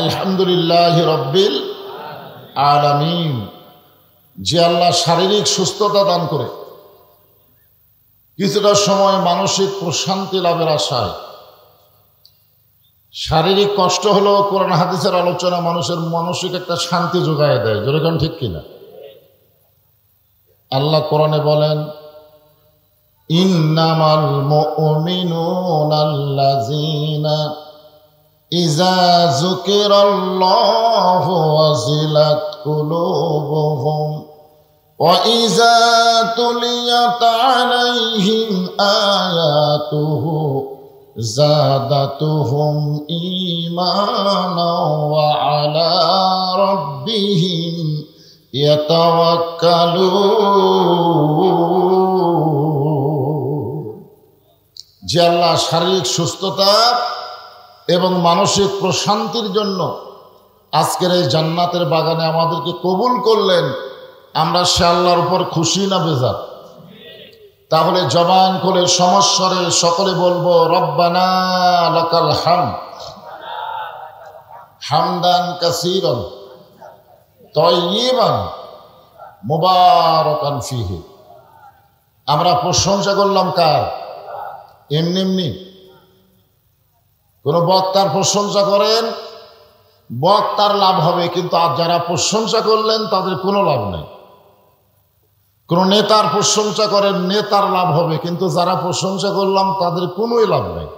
আলহামদুলিল্লাহি রাব্বিল আলামিন। যে আল্লাহ শারীরিক সুস্থতা দান করে কিছুটা সময় মানসিক প্রশান্তি লাভের আশায়, শারীরিক কষ্ট হলেও কোরআন হাদিসের আলোচনা মানুষের মানসিক একটা শান্তি যোগায় দেয়। যেরকম ঠিক কিনা? আল্লাহ কোরআনে বলেন, ইন্নামাল মুমিনুনাল্লাযীনা ইযা যুকিরাল্লাহু ওয়াজিলাত কুলুবুহুম ওয়া ইযা তুলিয়াত আলাইহিম আয়াতুহু যাদাতুহুম ঈমানাও ওয়া আলা রাব্বিহিম ইয়াতাওয়াক্কালুন। যে আল্লাহ শারীরিক সুস্থতা এবং মানসিক প্রশান্তির জন্য আজকের এই জান্নাতের বাগানে আমাদেরকে কবুল করলেন, আমরা সে আল্লাহর উপর খুশি না বেজার? তাহলে জবান খুলে সমস্বরে সকলে বলবো, রব্বানা লাকাল হামদ হামদান কাসীরান তাইয়িবান মুবারাকান ফীহি। আমরা প্রশংসা করলাম কার? এমনি এমনি কোন বক্তার প্রশংসা করেন, বক্তার লাভ হবে, কিন্তু আর যারা প্রশংসা করলেন তাদের কোনো লাভ নেই। কোন নেতার প্রশংসা করেন, নেতার লাভ হবে, কিন্তু যারা প্রশংসা করলাম তাদের কোনোই লাভ নেই।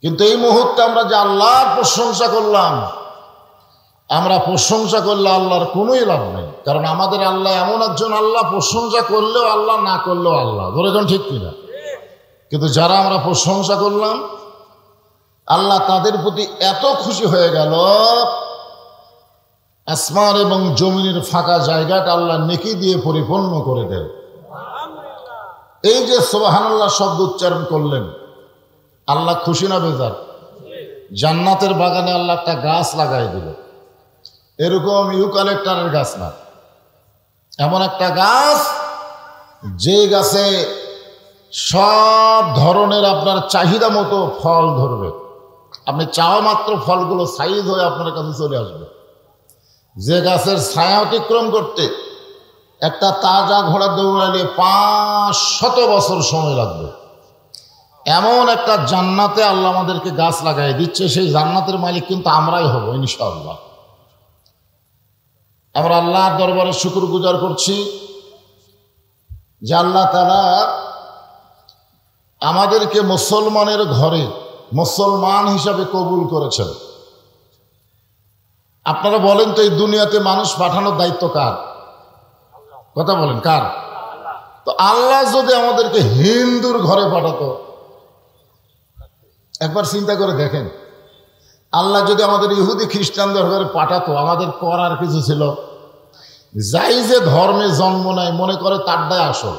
কিন্তু এই মুহূর্তে আমরা যে আল্লাহর প্রশংসা করলাম, আমরা প্রশংসা করলে আল্লাহর কোনোই লাভ নেই। কারণ আমাদের আল্লাহ এমন একজন আল্লাহ, প্রশংসা করলেও আল্লাহ, না করলেও আল্লাহ। ধরে যান ঠিক কিনা? কিন্তু যারা আমরা প্রশংসা করলাম, আল্লাহ তাদের প্রতি এত খুশি হয়ে গেল, আসমান এবং জমিনের ফাঁকা জায়গাটা আল্লাহ নেকি দিয়ে পরিপূর্ণ করে দেয়। এই যে সুবহানাল্লাহ শব্দ উচ্চারণ করলেন, আল্লাহ খুশি না বেজার? জান্নাতের বাগানে আল্লাহ একটা গাছ লাগাই দিল, এরকম ইউক্যালিপটাসের গাছ না, এমন একটা গাছ যে গাছে সব ধরনের আপনার চাহিদা মতো ফল ধরবে। আপনি চাওয়া মাত্র ফলগুলো সাইজ হয়ে আপনার কাছে চলে আসবে। যে গাছের ছায়া অতিক্রম করতে একটা তাজা ঘোড়া দৌড়াইলে 500 বছর সময় লাগবে। এমন একটা জান্নাতে আল্লাহ আমাদেরকে গাছ লাগাই দিচ্ছে। সেই জান্নাতের মালিক কিন্তু আমরাই হব ইনশাআল্লাহ। আমরা আল্লাহর দরবারে শুকরগুজার করছি যে আল্লাহ তাআলা আমাদেরকে মুসলমানের ঘরে মুসলমান হিসাবে কবুল করেছেন। আপনারা বলেন তো, এই দুনিয়াতে মানুষ পাঠানোর দায়িত্ব কার? কথা বলেন, কার? তো আল্লাহ যদি আমাদেরকে হিন্দুর ঘরে পাঠাতো, একবার চিন্তা করে দেখেন, আল্লাহ যদি আমাদের ইহুদি খ্রিস্টানদের ঘরে পাঠাতো, আমাদের করার কিছু ছিল? যাই যে ধর্মে জন্ম নেয় মনে করে তার দায় আসল।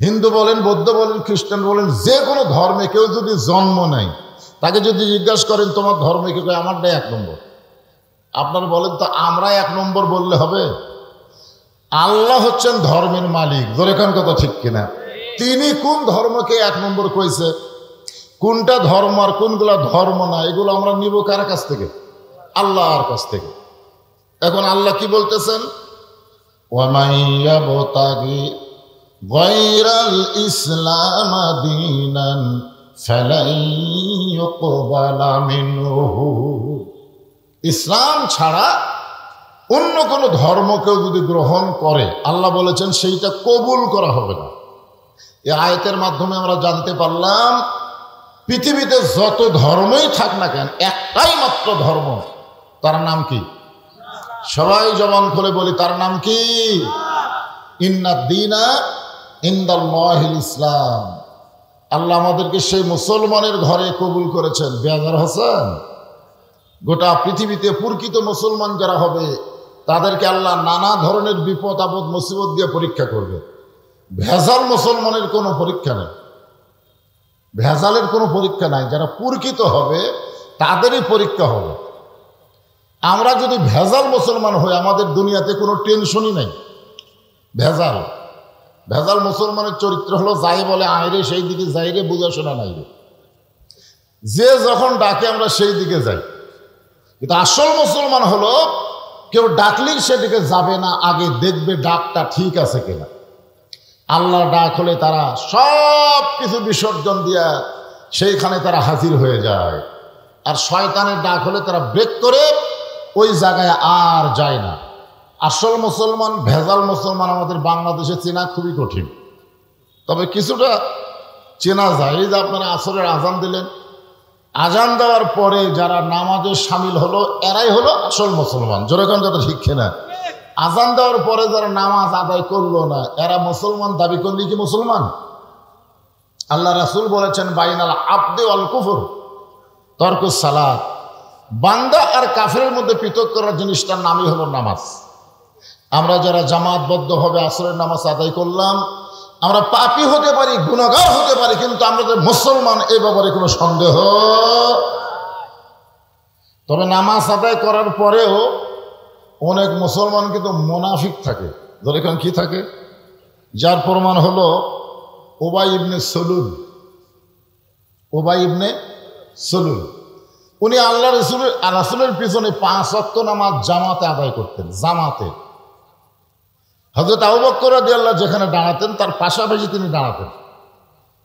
হিন্দু বলেন, বৌদ্ধ বলেন, খ্রিস্টান বলেন, যে কোনো ধর্মে কেউ যদি জন্ম নেয়, তাকে যদি জিজ্ঞাসা করেন তোমার ধর্মে কি, আমারটাই 1 নম্বর। আপনারা বলেন তো, আমরা 1 নম্বর বললে হবে? আল্লাহ হচ্ছেন ধর্মের মালিক। ধরেখান কথা ঠিক কিনা? তিনি কোন ধর্মকে 1 নম্বর কইছে, কোনটা ধর্ম আর কোনগুলা ধর্ম না, এগুলো আমরা নিব কার কাছ থেকে? আল্লাহর কাছ থেকে। এখন আল্লাহ কি বলতেছেন? ওয়ামাইয়াবতাগি গায়রাল ইসলাম দীনান ফালাই ইউকবালা মিনহু। ইসলাম ছাড়া অন্য কোনো ধর্ম কেউ যদি গ্রহণ করে, আল্লাহ বলেছেন সেইটা কবুল করা হবে না। এই আয়াতের মাধ্যমে আমরা জানতে পারলাম, পৃথিবীতে যত ধর্মই থাক না কেন, একটাই মাত্র ধর্ম, তার নাম কি? সবাই জবান খুলে বলি, তার নাম কি? ইন্নাদ-দীনা ইনদাল্লাহিল ইসলাম। আল্লাহ আমাদেরকে সেই মুসলমানের ঘরে কবুল করেছেন। বেজার হোসেন, গোটা পৃথিবীতে প্রকৃত মুসলমান যারা হবে তাদেরকে আল্লাহ নানা ধরনের বিপদ আপদ মুসিবত দিয়ে পরীক্ষা করবে। ভেজাল মুসলমানের কোনো পরীক্ষা নেই, ভেজালের কোনো পরীক্ষা নাই। যারা প্রকৃত হবে তাদেরই পরীক্ষা হবে। আমরা যদি ভেজাল মুসলমান হই, আমাদের দুনিয়াতে কোনো টেনশনই নাই। ভেজাল ভেজাল মুসলমানের চরিত্র হলো যাই বলে আইরে সেই দিকে যাইরে, বুঝাশোনা নাই রে। যে যখন ডাকে আমরা সেই দিকে যাই। কিন্তু আসল মুসলমান হলো কেউ ডাকলেই সেদিকে যাবে না, আগে দেখবে ডাকটা ঠিক আছে কিনা। আল্লাহর ডাক হলে তারা সব কিছু বিসর্জন দিয়া সেইখানে তারা হাজির হয়ে যায়। আর শয়তানের ডাক হলে তারা ব্রেক করে ওই জায়গায় আর যায় না। আসল মুসলমান, ভেজাল মুসলমান আমাদের বাংলাদেশে চেনা খুবই কঠিন, তবে কিছুটা চেনা যায়। এই যে আপনারা আসরের আজান দিলেন, আজান দেওয়ার পরে যারা নামাজে সামিল হলো এরাই হলো আসল মুসলমান। যেরকম কথা ঠিক না, আজান দেওয়ার পরে যারা নামাজ আদায় করলো না এরা মুসলমান দাবি করলে কি মুসলমান? আল্লাহ রাসূল বলেছেন বাইনাল আবদি ওয়াল কুফর তরকুস সালাত। বান্দা আর কাফেরের মধ্যে পৃথক করার জিনিসটার নামই হলো নামাজ। আমরা যারা জামাতবদ্ধভাবে আসরের নামাজ আদায় করলাম, আমরা পাপী হতে পারি, গুনাহগার হতে পারি, কিন্তু আমরা যে মুসলমান এ ব্যাপারে কোনো সন্দেহ। তবে নামাজ আদায় করার পরেও অনেক মুসলমান কিন্তু মুনাফিক থাকে। যেরকম কি থাকে, যার প্রমাণ হলো উবাই ইবনে সলুল। উবাই ইবনে সলুল উনি আল্লাহ রাসূলের পিছনে 5 ওয়াক্ত নামাজ জামাতে আদায় করতেন। জামাতে হযরত আবু বকর রাদিয়াল্লাহু যেখানে দাঁড়াতেন তার পাশাপাশি তিনি দাঁড়াতেন।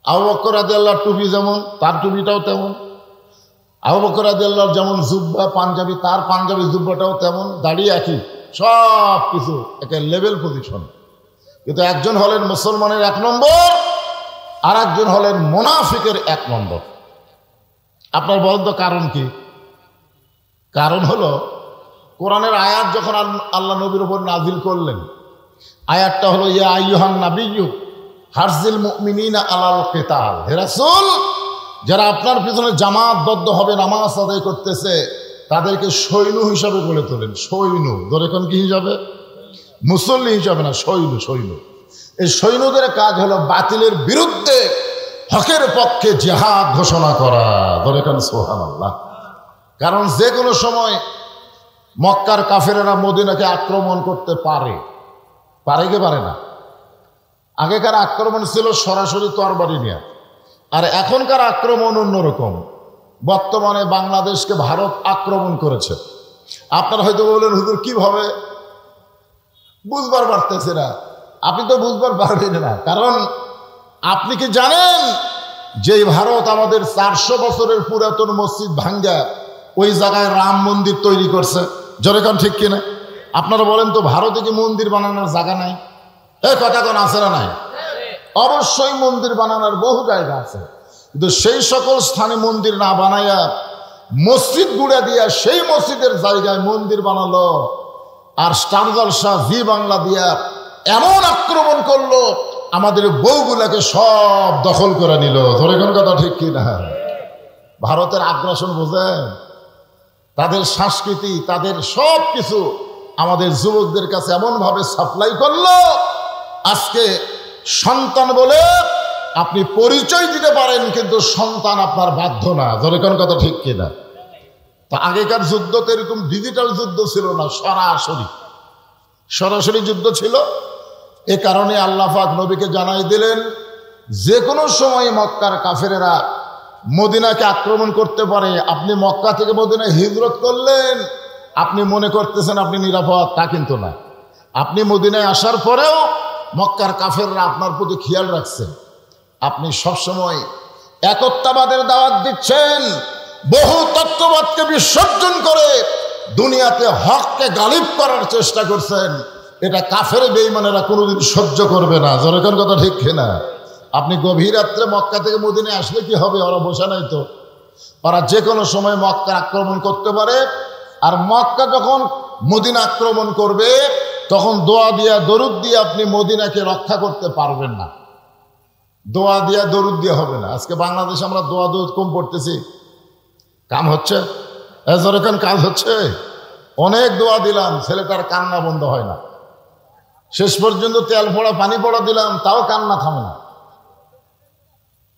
আবু বকর রাদিয়াল্লাহু টুপি যেমন তার টুপিটাও তেমন, আবু বকর রাদিয়াল্লাহু যেমন জুব্বা পাঞ্জাবি তার পাঞ্জাবি জুব্বাটাও তেমন, দাড়ি একই, সব কিছু একটা লেভেল পজিশন। কিন্তু একজন হলেন মুসলমানের 1 নম্বর, আর একজন হলেন মুনাফিকের 1 নম্বর। আপনার বলেন তো কারণ কি? কারণ হলো কোরআনের আয়াত যখন আল্লাহ নবীর উপর নাজিল করলেন, আয়াতটা হলো ইয়া আইয়ুহান নাবিয়্যু হারজিল মুমিনিনা আলাল কিতাল। হে রাসূল, যারা আপনার পিছনে জামাতবদ্ধ হবে নামাজ আদায় করতেছে তাদেরকে সৈন্য হিসাবে গড়ে তোলেন। সৈন্য ধরে কোন কি হিসাবে? মুসল্লি হিসাবে না, সৈন্য। সৈন্য এই সৈন্যদের কাজ হলো বাতিলের বিরুদ্ধে হকের পক্ষে জিহাদ ঘোষণা করা। ধরে কোন সুবহানাল্লাহ। কারণ যে কোনো সময় মক্কার কাফেরেরা মদিনাকে আক্রমণ করতে পারে। পারে কি পারে না? আগেকার আক্রমণ ছিল সরাসরি তরবারি নিয়ে, আর এখনকার আক্রমণ অন্যরকম। বর্তমানে বাংলাদেশকে ভারত আক্রমণ করেছে। আপনারা হয়তো বললেন হুজুর কিভাবে? বুঝবার পারতেছে না। আপনি তো বুঝবার পারবেন না, কারণ আপনি কি জানেন যে ভারত আমাদের 400 বছরের পুরাতন মসজিদ ভাঙ্গা ওই জায়গায় রাম মন্দির তৈরি করছে? যেরকম ঠিক কিনা? আপনারা বলেন তো ভারতে কি মন্দির বানানোর জায়গা নাই? এই কথা কোন আছে না নাই? অবশ্যই মন্দির বানানোর বহু জায়গা আছে, কিন্তু সেই সকল স্থানে মন্দির না বানাইয়া মসজিদ গুড়া দিয়া সেই মসজিদের জায়গায় মন্দির বানালো। আর স্টার জলসা জি বাংলা দিয়া এমন আক্রমণ করলো আমাদের বউগুলাকে সব দখল করে নিল। ধরে কোন কথা ঠিক কিনা? ভারতের আগ্রাসন বোঝেন? তাদের সংস্কৃতি, তাদের সব কিছু আমাদের যুবকদের কাছে এমন ভাবে সাপ্লাই করলো, আজকে সন্তান বলে আপনি পরিচয় দিতে পারেন কিন্তু সন্তান আপনার বাধ্য না। ধরে কোন কথা ঠিক কিনা? তা আগেকার যুদ্ধ তো এরকম ডিজিটাল যুদ্ধ ছিল না, সরাসরি যুদ্ধ ছিল। এ কারণে আল্লাহ পাক নবীকে জানাই দিলেন যে কোনো সময় মক্কার কাফেরেরা মদিনাকে আক্রমণ করতে পারে। আপনি মক্কা থেকে মদিনায় হিজরত করলেন, আপনি মনে করতেছেন আপনি নিরাপদ, তা কিন্তু না। আপনি মদিনায় আসার পরেও মক্কার কাফেররা আপনার প্রতি খেয়াল রাখছেন। আপনি সবসময় একত্ববাদের দাওয়াত দিচ্ছেন, বহু তত্ত্ববাদকে বিসর্জন করে দুনিয়াতে হককে গালিব করার চেষ্টা করছেন। এটা কাফের বেঈমানেরা কোনোদিন সহ্য করবে না। যেরকম কথা ঠিক কিনা? আপনি গভীর রাত্রে মক্কা থেকে মদিনায় আসলে কি হবে? ওরা বসে নাই তো, ওরা যে কোনো সময় মক্কা আক্রমণ করতে পারে। আর মক্কা যখন মদিনা আক্রমণ করবে তখন দোয়া দিয়া দরুদ দিয়ে আপনি মদিনাকে রক্ষা করতে পারবেন না। দোয়া দিয়া দরুদ দিয়ে হবে না। আজকে বাংলাদেশে আমরা দোয়া দরুদ কম পড়তেছি, কাম হচ্ছে? যেরকম কাজ হচ্ছে, অনেক দোয়া দিলাম, ছেলেটার কান্না বন্ধ হয় না। শেষ পর্যন্ত তেল পড়া পানি পড়া দিলাম, তাও কান্না থামে না।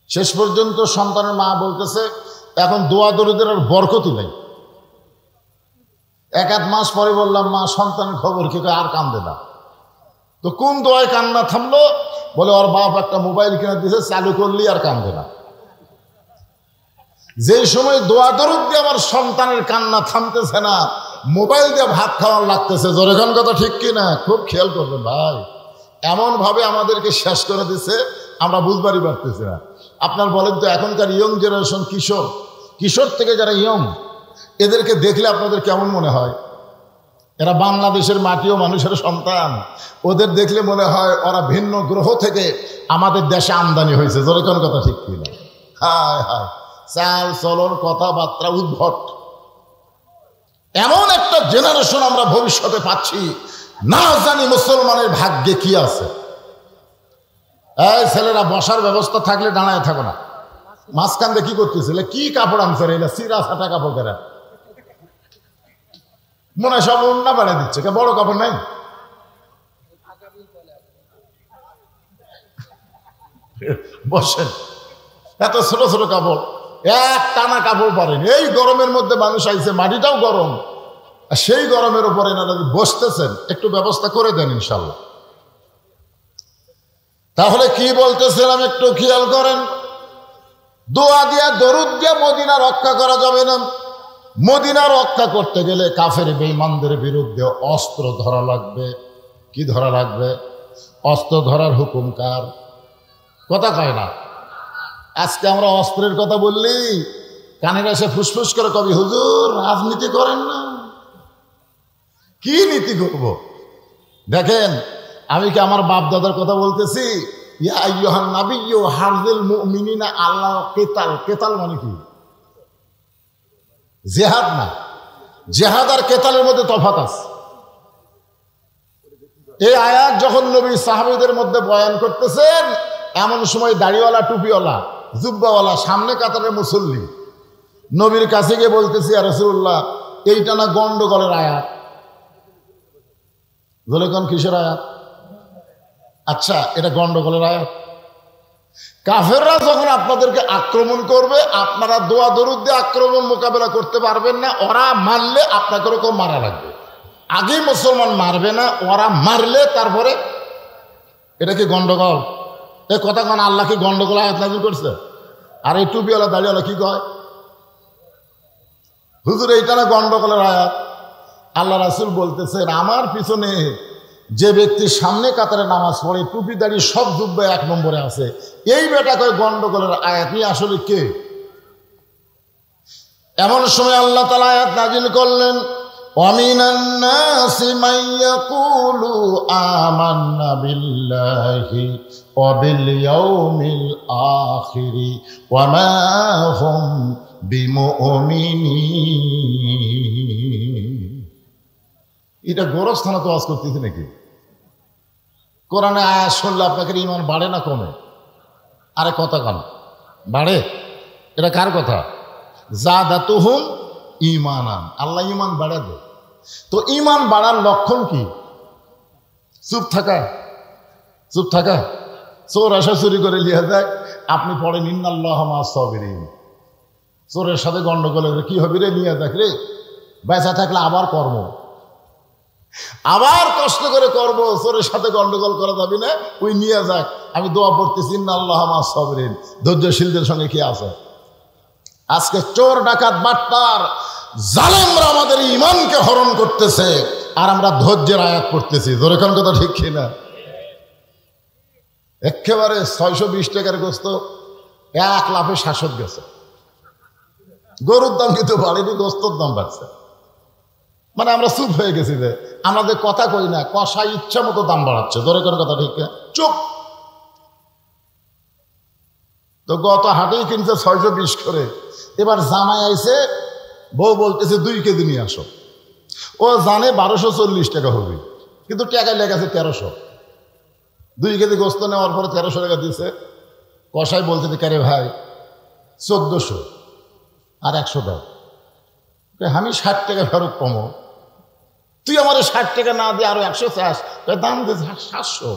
শেষ পর্যন্ত সন্তানের মা বলতেছে এখন দোয়া দরুদের আর বরকতই নাই। 1-1 মাস পরে বললাম মা সন্তানের খবর কি? আর কান্দে না। তো কোন দোয়ায় কান্না থামলো? বলে ওর বাপ একটা মোবাইল কিনে দিয়েছে, চালু করলি আর কান্দে না। যে সময় দোয়া দরুদ দিয়ে আমার সন্তানের কান্না থামতেছে না, মোবাইল দিয়ে ভাত খাওয়ার লাগতেছে। জোরেখান কথা ঠিক কিনা? খুব খেয়াল করবেন ভাই, এমন ভাবে আমাদেরকে শেষ করে দিছে আমরা বুঝবারই পারতেছি না। আপনার বলেন তো, এখনকার ইয়ং জেনারেশন, কিশোর থেকে যারা ইয়ং, এদেরকে দেখলে আপনাদের কেমন মনে হয়? এরা বাংলাদেশের মাটি ও মানুষের সন্তান। ওদের দেখলে মনে হয় ওরা ভিন্ন গ্রহ থেকে আমাদের দেশে আমদানি হয়েছে। জোরেখান কথা ঠিক কিনা? হায় হায়, চাল চলন কথাবার্তা উদ্ভট। এমন একটা জেনারেশন আমরা ভবিষ্যতে পাচ্ছি, না জানি মুসলমানের ভাগ্যে কি আছে। এই ছেলেরা, বসার ব্যবস্থা থাকলে দাঁড়ায় থাকো না। মাঝখান দিয়ে কি করতেছিল? কি কাপড় আনছে রে? সিরা ছাটা কাপড় কেরা, মনে হয় সব অন্য বানিয়ে দিচ্ছে। বড় কাপড় নাই? বসেন, এত ছোট ছোট কাপড়, এক টানা কাপড় পরেন। এই গরমের মধ্যে মানুষ আইছে, মাটিটাও গরম, আর সেই গরমের উপরে এনারা বসতেছেন। একটু ব্যবস্থা করে দেন ইনশাল্লাহ। তাহলে কি বলতেছিলাম একটু খেয়াল করেন। দোয়া দিয়া দরুদ দিয়া মদিনা রক্ষা করা যাবে না। মদিনা রক্ষা করতে গেলে কাফের বেঈমানদের বিরুদ্ধে অস্ত্র ধরা লাগবে। কি ধরা লাগবে? অস্ত্র ধরার হুকুম কার? কথা কয় না। আজকে আমরা অস্ত্রের কথা বললি কানের এসে ফুসফুস করে কবি, হুজুর রাজনীতি করেন না। কি নীতি করব? দেখেন, আমি কি আমার বাপ দাদার কথা বলতেছি? ইয়া আইয়ুহান নাবিয়্যু হারজিল মুমিনিনা আলা কিতাল। কিতাল মানে কি? জিহাদ না। জিহাদ আর কেতালের মধ্যে তফাৎ আছে। এই আয়াত যখন নবী সাহাবীদের মধ্যে বয়ান করতেছেন, এমন সময় দাড়িওয়ালা, টুপিওয়ালা, জুব্বাওয়ালা, সামনে কাতারের মুসল্লি নবীর কাছে গিয়ে বলতেছি, ইয়া রাসূলুল্লাহ, এইটা না গন্ডগোলের আয়াত? বলে কোন কিসের আয়াত? আচ্ছা, এটা গন্ডগোলের আয়াত। কাফেররা যখন আপনাদেরকে আক্রমণ করবে, আপনারা দোয়া দরুদ দিয়ে আক্রমণ মোকাবেলা করতে পারবেন না। ওরা মারলে আপনাকে ওরকম মারা লাগবে। আগেই মুসলমান মারবে না, ওরা মারলে তারপরে। এটা কি গন্ডগোল? এ কথা কোন আল্লাহ কি গন্ডগোল আয়াত নাযিল করছে? আর এই টুপিওয়ালা দাড়িওয়ালা কি কয়? হুজুর এইটা না গন্ডগোলের আয়াত। আল্লাহ রাসূল বলতেছেন, আমার পিছনে যে ব্যক্তি সামনে কাতারে নামাজ পড়ে, টুপি দাড়ি সব জুব্বা 1 নম্বরে আছে, এই বেটা কয় গন্ডগোলের আয়াত। আসলে কে? এমন সময় আল্লাহ তাআলা আয়াত নাযিল করলেন, ওয়ামিনান নাসি মান ইয়াকুলু আমান্না বিল্লাহি ওয়া বিল ইয়াউমিল আখিরি ওয়া মা হুম বিমুমিনিন। এটা গোরস্থানে তো ওয়াজ করতেছি নাকি? কোরআনে আয়াত শুনলে আপনাকে ঈমান বাড়ে না কমে? আরে কথা কান বাড়ে। এটা কার কথা? যাদাতুহুম ঈমানান। আল্লাহ ঈমান বাড়া দেয়। তো ঈমান বাড়ার লক্ষণ কি? চুপ থাকা। চুপ থাকা। চোর আসা চুরি করে লিয়া যায়, আপনি পড়েন ইন্নাল্লাহা মা'আস সাবিরিন। চোরের সাথে গন্ডগোল কি হবে রে? নিয়ে দেখ রে, বেঁচা থাকলে আবার কর্ম, আবার কষ্ট করে করব। চোরের সাথে গন্ডগোল করা যাবে না, ওই নিয়ে যাক। আমি দোয়া পড়তেছি, ইন্নাল্লাহা মা'আস সাবিরিন। ধৈর্যশীলদের সঙ্গে কি আছে? আজকে চোর, ডাকাত, বাটপার, জালেমরা আমাদের ঈমানকে হরণ করতেছে, আর আমরা ধৈর্যের আয়াত পড়তেছি। জোরে কোন কথা ঠিক কিনা? একেবারে 620 টাকার গোস্ত 1 লাফে 60 গেছে। গরুর দাম কিন্তু বাড়েনি, গোস্তর দাম বাড়ছে। মানে আমরা চুপ হয়ে গেছি যে আমাদের কথা কই না, কষাই ইচ্ছা মতো দাম বাড়াচ্ছে। ধরে কোন কথা ঠিক না? চুপ। তো গত হাটেই কিনছে 620 করে, এবার জামাই আইছে, বউ বলতেছে 2 কেজি নিয়ে আসো। ও জানে 1240 টাকা হবে, কিন্তু টাকা লেগেছে 1300। 2 কেজি গোস্ত নেওয়ার পরে 1300 টাকা দিয়েছে। কষাই বলতেছে, কারে ভাই 1400 আর 100 দাও। আমি 60 টাকা ফেরত কমো, তুই আমার 60 টাকা না দিয়ে আরো 100 চাস, দাম দিস 700।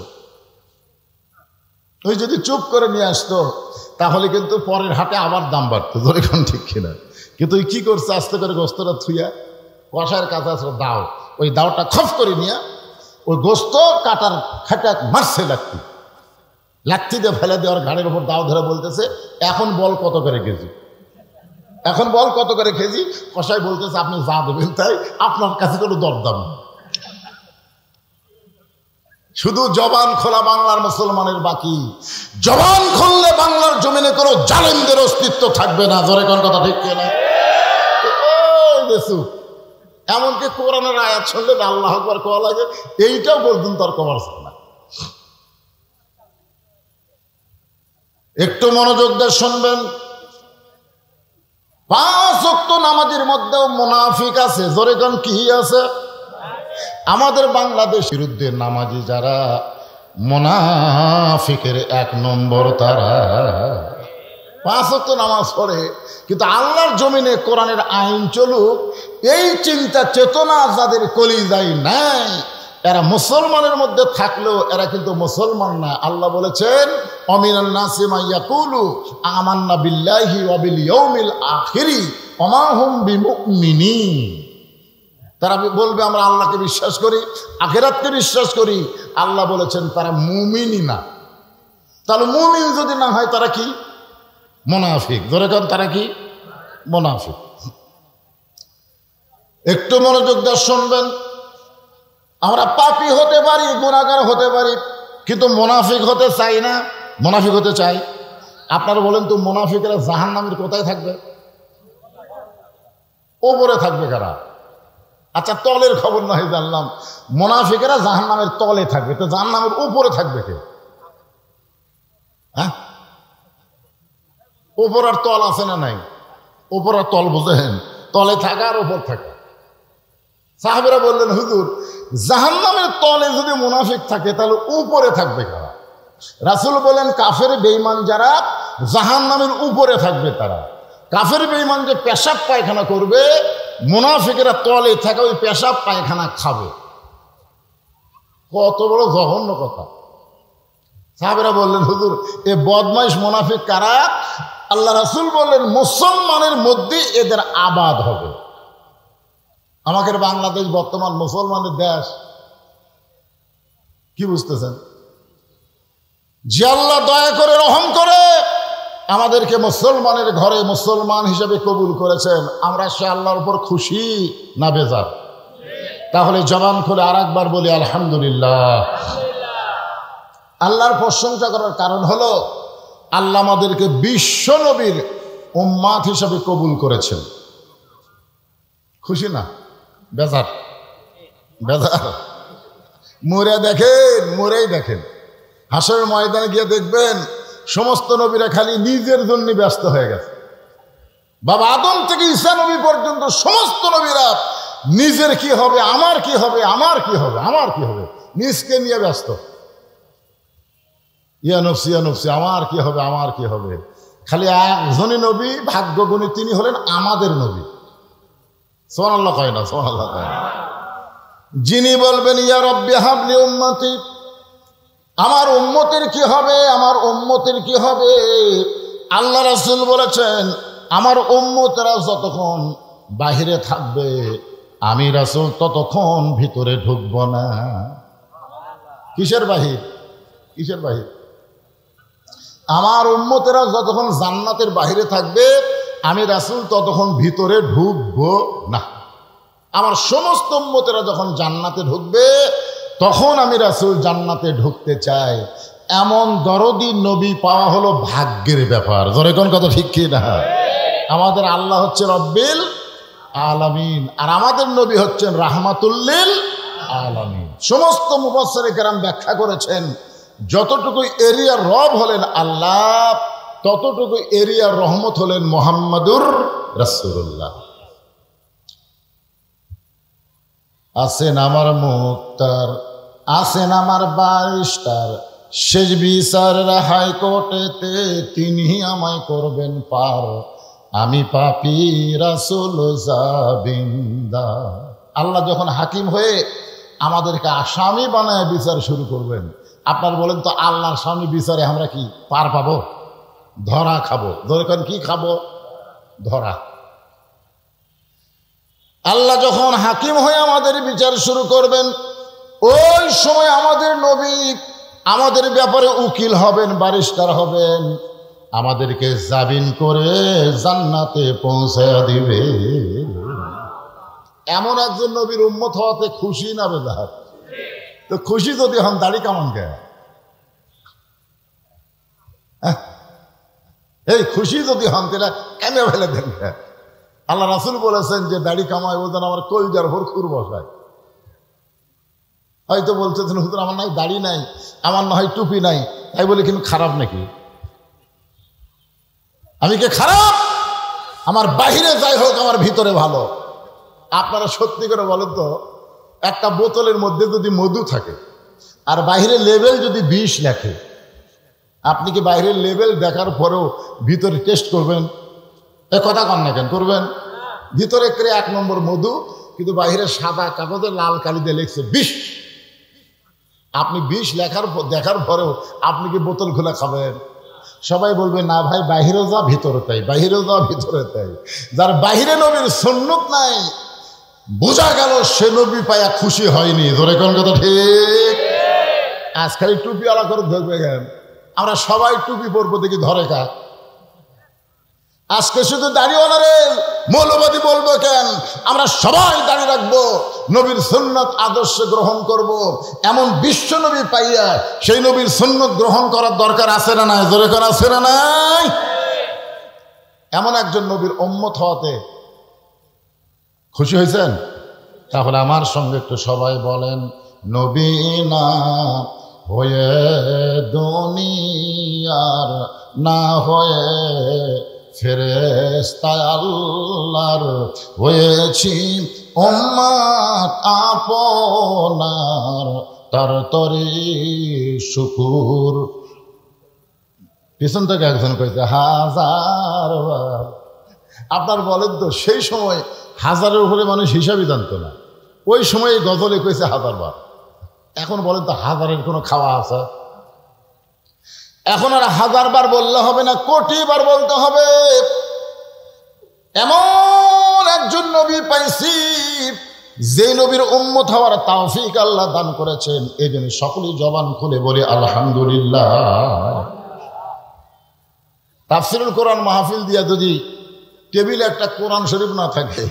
ওই যদি চুপ করে নিয়ে আসতো তাহলে কিন্তু পরের হাটে আবার দাম বাড়তো। ধরে কোন ঠিক কিনা? কিন্তু ওই কি করছে, আস্তে করে গোস্তটা থুইয়া কষার কাছে আসলে দাও, ওই দাওটা খফ করে নিয়ে ওই গোস্ত কাটার খাটা মারছে লাঠি দিয়ে ফেলে দেওয়ার ঘাড়ের উপর দাও ধরে বলতেছে, এখন বল কত করে কেজি? এখন বল কত করে কেজি? কসাই বলতেছে আপনি যা দেবেন তাই, আপনার কাছে কোনো দরদাম। শুধু জবান খোলা বাংলার মুসলমানের বাকি। জবান খুললে বাংলার জমিনে কোনো জালেমদের অস্তিত্ব থাকবে না। ধরে কোন কথা ঠিক কিনা? এমনকি কোরআনের আয়াত শুনলে আল্লাহ আকবার কোয়া লাগে, এইটাও বলতেন তর্ক পারছেন না। একটু মনোযোগ দিয়ে শুনবেন। 5 ওয়াক্ত নামাজের মধ্যেও মুনাফিক আছে। জোরে কোন কি আছে? আমাদের বাংলাদেশের বিরুদ্ধে নামাজি যারা, মুনাফিকের 1 নম্বর তারা। 5 ওয়াক্ত নামাজ পড়ে, কিন্তু আল্লাহর জমিনে কোরআনের আইন চলুক এই চিন্তা চেতনা যাদের কলিজায় নাই, এরা মুসলমানের মধ্যে থাকলেও এরা কিন্তু মুসলমান না। আল্লাহ বলেছেন অমিনান নাসি মা ইয়াকুলু আমান্না বিল্লাহি ওয়া বিল ইয়াউমিল আখিরি ওয়া মা হুম বিমুমিনিন। তারা বলবে আমরা আল্লাহকে বিশ্বাস করি, আখিরাতকে বিশ্বাস করি। আল্লাহ বলেছেন তারা মুমিনই না। তাহলে মুমিন যদি না হয় তারা কি? মুনাফিক। ধরে কোন তারা কি? মুনাফিক। একটু মনোযোগ দিয়ে শুনবেন। আমরা পাপী হতে পারি, গুনাহগার হতে পারি, কিন্তু মুনাফিক হতে চাই না। মুনাফিক হতে চাই। আপনারা বলেন তো মুনাফিকরা জাহান্নামের কোথায় থাকবে? ওপরে থাকবে কারা? আচ্ছা, তলের খবর নয় জানলাম, মুনাফিকেরা জাহান্নামের তলে থাকবে। তো জাহান্নামের উপরে থাকবে কে? হ্যাঁ, উপর আর তল আছে না নাই? উপর আর তল বুঝেন? তলে থাকা আর উপর থাকা। সাহাবেরা বললেন হুজুর, জাহান্নামের তলে যদি মুনাফিক থাকে তাহলে উপরে থাকবে কারা? রাসূল বলেন কাফের বেঈমান যারা জাহান্নামের উপরে থাকবে তারা। কাফের বেঈমান যে পেশাব পায়খানা করবে, মুনাফিকেরা তলে থাকা ওই পেশাব পায়খানা খাবে। কত বড় জঘন্য কথা! সাহাবেরা বললেন হুজুর, এ বদমাইশ মুনাফিক কারা? আল্লাহ রাসূল বললেন মুসলমানের মধ্যে এদের আবাদ হবে। আমাদের বাংলাদেশ বর্তমান মুসলমানের দেশ, কি বুঝতেছেন? যে আল্লাহ দয়া করে রহম করে আমাদেরকে মুসলমানের ঘরে মুসলমান হিসেবে কবুল করেছেন, আমরা সে আল্লাহর উপর খুশি না বেজার? তাহলে জবান খুলে আর একবার বলি আলহামদুলিল্লাহ। আল্লাহর প্রশংসা করার কারণ হলো আল্লাহ আমাদেরকে বিশ্ব নবীর উম্মাত হিসেবে কবুল করেছেন। খুশি না বেজার? বেজার। মরে দেখেন, মরেই দেখেন, হাসরের ময়দানে গিয়ে দেখবেন সমস্ত নবীরা খালি নিজের জন্য ব্যস্ত হয়ে গেছে। বাবা আদম থেকে ঈসা নবী পর্যন্ত সমস্ত নবীরা নিজের কি হবে, আমার কি হবে, আমার কি হবে, আমার কি হবে, নিজকে নিয়ে ব্যস্ত। ইয়া নফসি ইয়া নফসি, আমার কি হবে, আমার কি হবে। খালি একজনই নবী ভাগ্যগুণী, তিনি হলেন আমাদের নবী। সুবহানাল্লাহ কয় না? সুবহানাল্লাহ কয় না? যিনি বলবেন ইয়া রব্বি হাবলি উম্মতি, আমার উম্মতের কি হবে, আমার উম্মতের কি হবে। আল্লাহ রাসূল বলেছেন আমার উম্মতেরা যতক্ষণ বাহিরে থাকবে আমি রাসূল ততক্ষণ ভিতরে ঢুকব না। কিসের বাহির? কিসের বাহির? আমার উম্মতেরা যতক্ষণ জান্নাতের বাহিরে থাকবে আমি রাসূল ততক্ষণ ভিতরে ঢুকবো না। আমার সমস্ত উম্মতেরা যখন জান্নাতে ঢুকবে তখন আমি রাসূল জান্নাতে ঢুকতে চাই। এমন দরদি নবী পাওয়া হলো ভাগ্যের ব্যাপার। জোরে কোন কথা ঠিক কি না? আমাদের আল্লাহ হচ্ছে রব্বিল আলামিন, আর আমাদের নবী হচ্ছেন রাহমাতুল লিল আলামিন। সমস্ত মুফাসসিরে কেরাম ব্যাখ্যা করেছেন যতটুকু এরিয়ার রব হলেন আল্লাহ, ততটুকু এরিয়ার রহমত হলেন মুহাম্মাদুর রাসূলুল্লাহ। আছেন আমার মুক্তার, আছেন আমার বারিস্টার, শেষ বিচারের হাইকোর্টেতে তিনি আমায় করবেন পার, আমি পাপী রাসূল জাবিন্দার। আল্লাহ যখন হাকিম হয়ে আমাদেরকে আসামি বানায় বিচার শুরু করবেন, আপনার বলেন তো আল্লাহর সামনে বিচারে আমরা কি পার পাবো? ধরা খাবো। ধরেন কি খাবো? ধরা। আল্লাহ যখন হাকিম হয়ে আমাদের বিচার শুরু করবেন ওই সময় আমাদের নবী আমাদের ব্যাপারে উকিল হবেন, বারিস্টার হবেন। আমাদেরকে জাবিন করে জান্নাতে পৌঁছায়া দিবে। এমন একজন নবীর উম্মত হওয়াতে খুশি না বেজার? তো খুশি যদি হন দাড়ি কামান কে? এই খুশি যদি হন তাহলে কেন ফেলে দেন? আল্লাহ রাসূল বলেছেন যে দাড়ি কামায় ওজন আমার কলজার ভোর খুর বসায়। হয়তো বলতেছেন হুজুর আমার নাই দাড়ি নাই, আমার না হয় টুপি নাই, তাই বলে কিন্তু খারাপ নাকি? আমি কি খারাপ? আমার বাহিরে যাই হোক আমার ভিতরে ভালো। আপনারা সত্যি করে বলেন তো, একটা বোতলের মধ্যে যদি মধু থাকে আর বাহিরের লেভেল যদি 20 লেখে, আপনি কি বাইরের লেভেল দেখার পরেও ভিতরে টেস্ট করবেন? এ কথা কন না কেন? করবেন? ভিতরে 1 নম্বর মধু, কিন্তু বাইরে সাদা কাগজে লাল কালি দিয়ে লিখছে 20। আপনি 20 দেখার পরেও আপনি কি বোতল খোলা খাবেন? সবাই বলবে না ভাই বাহিরেও যা ভিতরে তাই, বাহিরেও যা ভিতরে তাই। যার বাহিরে নবীর সুন্নত নাই, বোঝা গেল সে নবী পায়া খুশি হয়নি। ধরে কোন কথা ঠিক? আজ খালি টুপি আলা করে ধরবে গেন, আমরা সবাই টুপি পরবো, দেখি ধরে কাক। আজকে শুধু দাড়িওয়ালারে মৌলবাদী বলবো কেন? আমরা সবাই দাঁড়িয়ে রাখবো, নবীর সুন্নত আদর্শ গ্রহণ করব। এমন বিশ্ব নবী পাইয়া সেই নবীর সুন্নত গ্রহণ করার দরকার আছে না নাই? জোরে করে আছে না নাই? এমন একজন নবীর উম্মত হওয়াতে খুশি হয়েছেন? তাহলে আমার সঙ্গে একটু সবাই বলেন, নবী না হয়ে দুনিয়ার, না হয়ে ফেরেশতা আল্লাহর, হয়েছি উম্মত আপনার, তার তরি শুকুর। পিছন থেকে একজন কইছে 1000 বার। আপনার বলেন তো, সেই সময় 1000-এর উপরে মানুষ হিসাবই জানতো না, ওই সময় গজলে কইছে 1000 বার। এখন বলেন তো 1000-এর কোনো খাওয়া আছে? এখন আর 1000 বার বললে হবে না, কোটি বার বলতে হবে। এমন একজন নবী পাইছি যে নবীর উম্মত হওয়ার তৌফিক আল্লাহ দান করেছেন। এই জন্য সকলেই জবান খুলে বলে আলহামদুলিল্লাহ। তাফসীরুল কোরআন মাহফিল দিয়া যদি টেবিলে একটা কোরআন শরীফ না থাকে,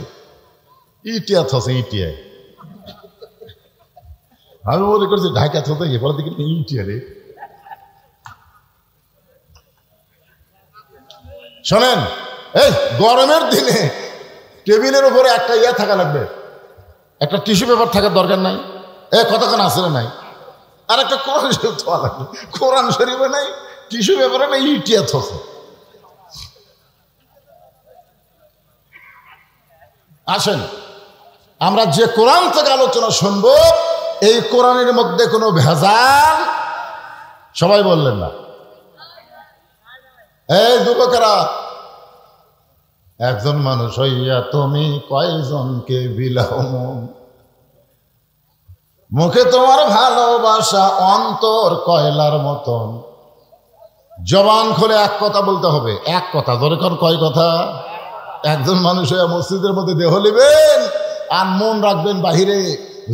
ইটিয়া থসে ইটিয়া, আমি মনে করছি ঢাকা থতে এবার দেখি ইটিয়া রে। শোনেন, এই গরমের দিনে টেবিলের উপরে একটা ইয়া থাকা লাগবে, একটা টিস্যু পেপার থাকার দরকার নাই? কতক্ষণ আসলে নাই? আর একটা কোরআন শরীফ থাকা লাগবে। কোরআন শরীফে নাই, টিস্যু পেপারে নাই, ইটিয়া থসে। আসেন, আমরা যে কোরআন থেকে আলোচনা শুনবো, এই কোরআনের মধ্যে কোনো ভেজাল, সবাই বললেন না? এই যুবকেরা, একজন মানুষ হইয়া তুমি কয়জনকে বিলাও মন, মুখে তোমার ভালোবাসা অন্তর কয়লার মতন। জবান খুলে এক কথা বলতে হবে, এক কথা। ধরে কর কয় কথা? একজন মানুষ হইয়া মসজিদের মধ্যে দেহ নেবেন আর মন রাখবেন বাহিরে,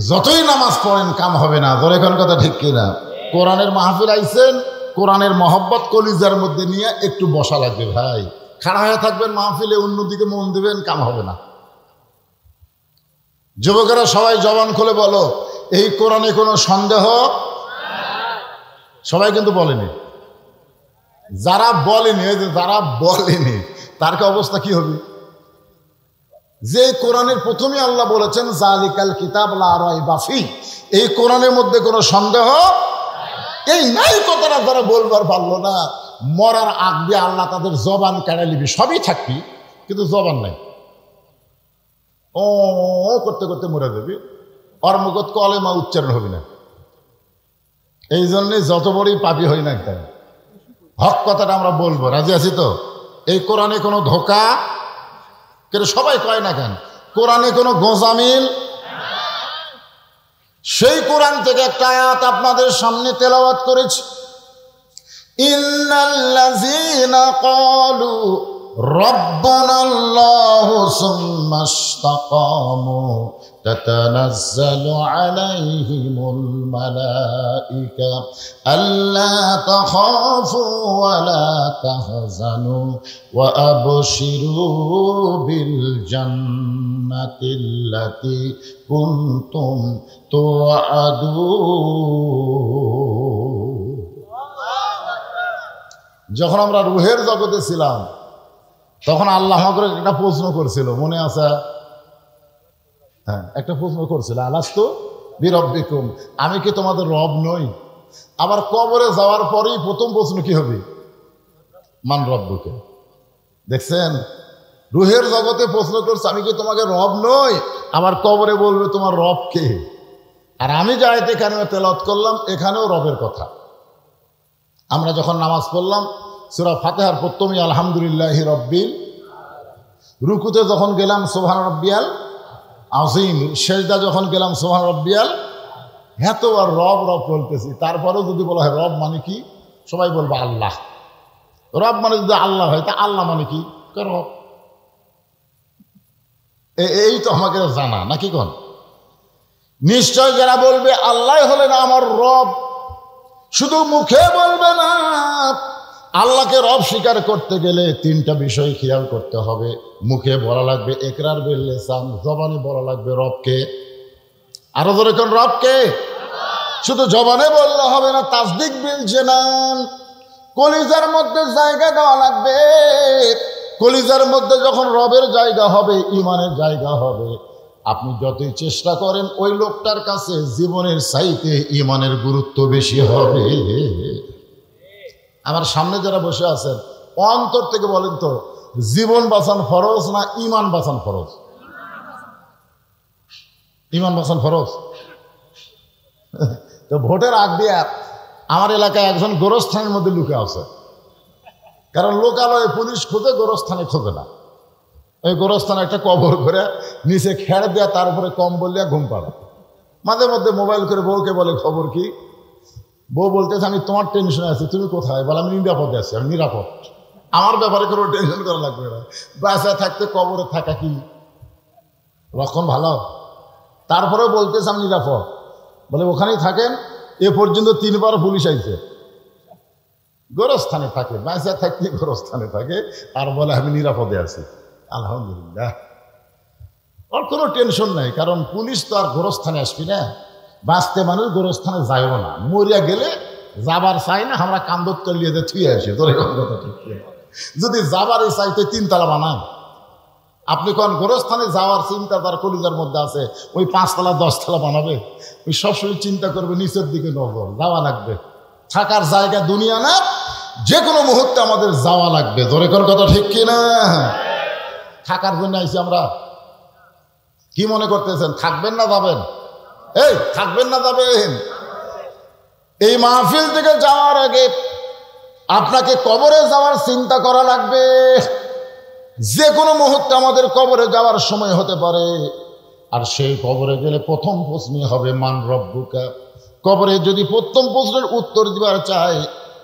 যতই নামাজ পড়েন কাম হবে না। ধরে কোন কথা ঠিক কিনা? কোরআনের মাহফিল আইছেন, কোরআনের মহব্বত কলিজার মধ্যে নিয়ে একটু বসা লাগবে ভাই। খাড়া হয়ে থাকবেন মাহফিলে, অন্যদিকে মন দিবেন, কাম হবে না। যুবকেরা সবাই জবান খুলে বলো, এই কোরআনে কোনো সন্দেহ? সবাই কিন্তু বলেনি। যারা বলেনি, যারা বলেনি তার কি অবস্থা কি হবে? যে কোরআনের প্রথমে আল্লাহ বলেছেন জালিকাল কিতাব লা রাইবা ফিহ, এই কোরআনের মধ্যে কোনো সন্দেহ এই নাই কথাটা যারা বলবার পারলো না, মরার আগ দিয়ে আল্লাহ তাদের জবান কেড়ে নিবি। সবই থাকবি কিন্তু জবান নাই, ও করতে করতে মরে যাবি, ওর মুখত কলেমা উচ্চারণ হবে না। এই জন্যে যত বড়ই পাপী হই না কেন, হক কথাটা আমরা বলবো। রাজি আছি তো? এই কোরআনে কোনো ধোকা, কিন্তু সবাই কয় না কেন কোরআনে কোনো গোজামিল। সেই কোরআন থেকে একটা আয়াত আপনাদের সামনে তেলাওয়াত করেছি। ইন্নাল্লাযীনা ক্বালু ربنا الله ثم استقاموا تتنزل عليهم الملائكة ألا تخافوا ولا تحزنوا وأبشروا بالجنة التي كنتم توعدون। যখন আমরা রুহের জগতে ছিলাম তখন আল্লাহ আমাকে একটা প্রশ্ন করছিল, মনে আছে? হ্যাঁ, একটা প্রশ্ন করছিল, আলাস্তু বিরব্বিকুম, আমি কি তোমাদের রব নই? আবার কবরে যাওয়ার পরেই প্রথম প্রশ্ন কি হবে? মান রব্বুকে। দেখছেন, রুহের জগতে প্রশ্ন করছে আমি কি তোমাকে রব নই, আবার কবরে বলবে তোমার রব কে। আর আমি যে আয়াতে কারিমা তেলাওয়াত করলাম এখানেও রবের কথা। আমরা যখন নামাজ পড়লাম সূরা ফাতিহার প্রথমেই আলহামদুলিল্লাহি রাব্বিল, রুকুতে যখন গেলাম সুবহান রাব্বিয়াল আযীম, সেজদা যখন গেলাম সুবহান রাব্বিয়াল, এতবার রব রব বলতেছি, তারপরেও যদি বলা হয় রব মানে কি, সবাই বলবে আল্লাহ। রব মানে যদি আল্লাহ হয় তা আল্লাহ মানে কি? রব। এই তো আমাকে জানা নাকি কোন? নিশ্চয় যারা বলবে আল্লাহ হলেন আমার রব, শুধু মুখে বলবে না, আল্লাহকে রব স্বীকার করতে গেলে তিনটা বিষয় খেয়াল করতে হবে। মুখে বলা লাগবে ইকরার বিল লিসান, জবানে বলা লাগবে রবকে। আরো ধরে কোন রবকে? শুধু জবানে বললে হবে না, তাসদিক বিল জানান, কলিজার মধ্যে জায়গা দেওয়া লাগবে। কলিজার মধ্যে যখন রবের জায়গা হবে, ইমানের জায়গা হবে, আপনি যতই চেষ্টা করেন ওই লোকটার কাছে জীবনের চাইতে ইমানের গুরুত্ব বেশি হবে। আমার সামনে যারা বসে আছেন অন্তর থেকে বলেন তো, জীবন বাঁচান ফরজ না ইমান বাঁচান ফরজ? ইমান বাঁচান ফরজ। তো ভোটের আগ দিয়ে আমার এলাকায় একজন গোরস্থানের মধ্যে লুকে আছে, কারণ লোকালয়ে পুলিশ খোঁজে, গোরস্থানে খোঁজে না। ওই গোরস্থানে একটা কবর করে নিচে খেড় দেয়া, তার উপরে কম্বল দিয়া ঘুম পাড়া। মাঝে মধ্যে মোবাইল করে বউকে বলে খবর কি, বউ বলতেছে আমি তোমার টেনশনে আছি, তুমি কোথায়? বলে আমি নিরাপদে আছি। আমি নিরাপদ, আমার ব্যাপারে কোনো টেনশন করা লাগবে না। বাসা থাকতে কবরে থাকা কি রকম ভালো? তারপরেও বলতেছে আমি নিরাপদ। বলে ওখানেই থাকেন, এ পর্যন্ত 3 বার পুলিশ আইছে। গোরস্থানে থাকে, বাসা থাকতে গোরস্থানে থাকে, আর বলে আমি নিরাপদে আছি। আলহামদুলিল্লাহ, ওর কোনো টেনশন নাই, কারণ পুলিশ তো আর গোরস্থানে আসবি না। বাঁচতে মানুষ গোরস্থানে যাইও না, মরিয়া গেলে যাবার চাই না, আমরা কান্দত তলিয়ে থুয়ে আসি। তোর যদি যাবার চাইতে 3 তলা বানান, আপনি কোন গোরস্থানে যাওয়ার চিন্তা তার কলিজার মধ্যে আছে, ওই 5 তলা 10 তলা বানাবে? ওই সবসময় চিন্তা করবে নিচের দিকে নজর, যাওয়া লাগবে। থাকার জায়গা দুনিয়া না, যে কোনো মুহূর্তে আমাদের যাওয়া লাগবে। ধরে কোন কথা ঠিক কিনা? থাকার জন্য আইছি আমরা। কি মনে করতেছেন থাকবেন না যাবেন? এই থাকবেন না যাবেন? এই মাহফিল থেকে যাওয়ার আগে আপনাকে কবরে যাওয়ার চিন্তা করা লাগবে। যে কোনো মুহূর্তে আমাদের কবরে যাওয়ার সময় হতে পারে, আর সেই কবরে গেলে প্রথম প্রশ্নই হবে মান রব্বুকা। কবরে যদি প্রথম প্রশ্নের উত্তর দিবার চাই,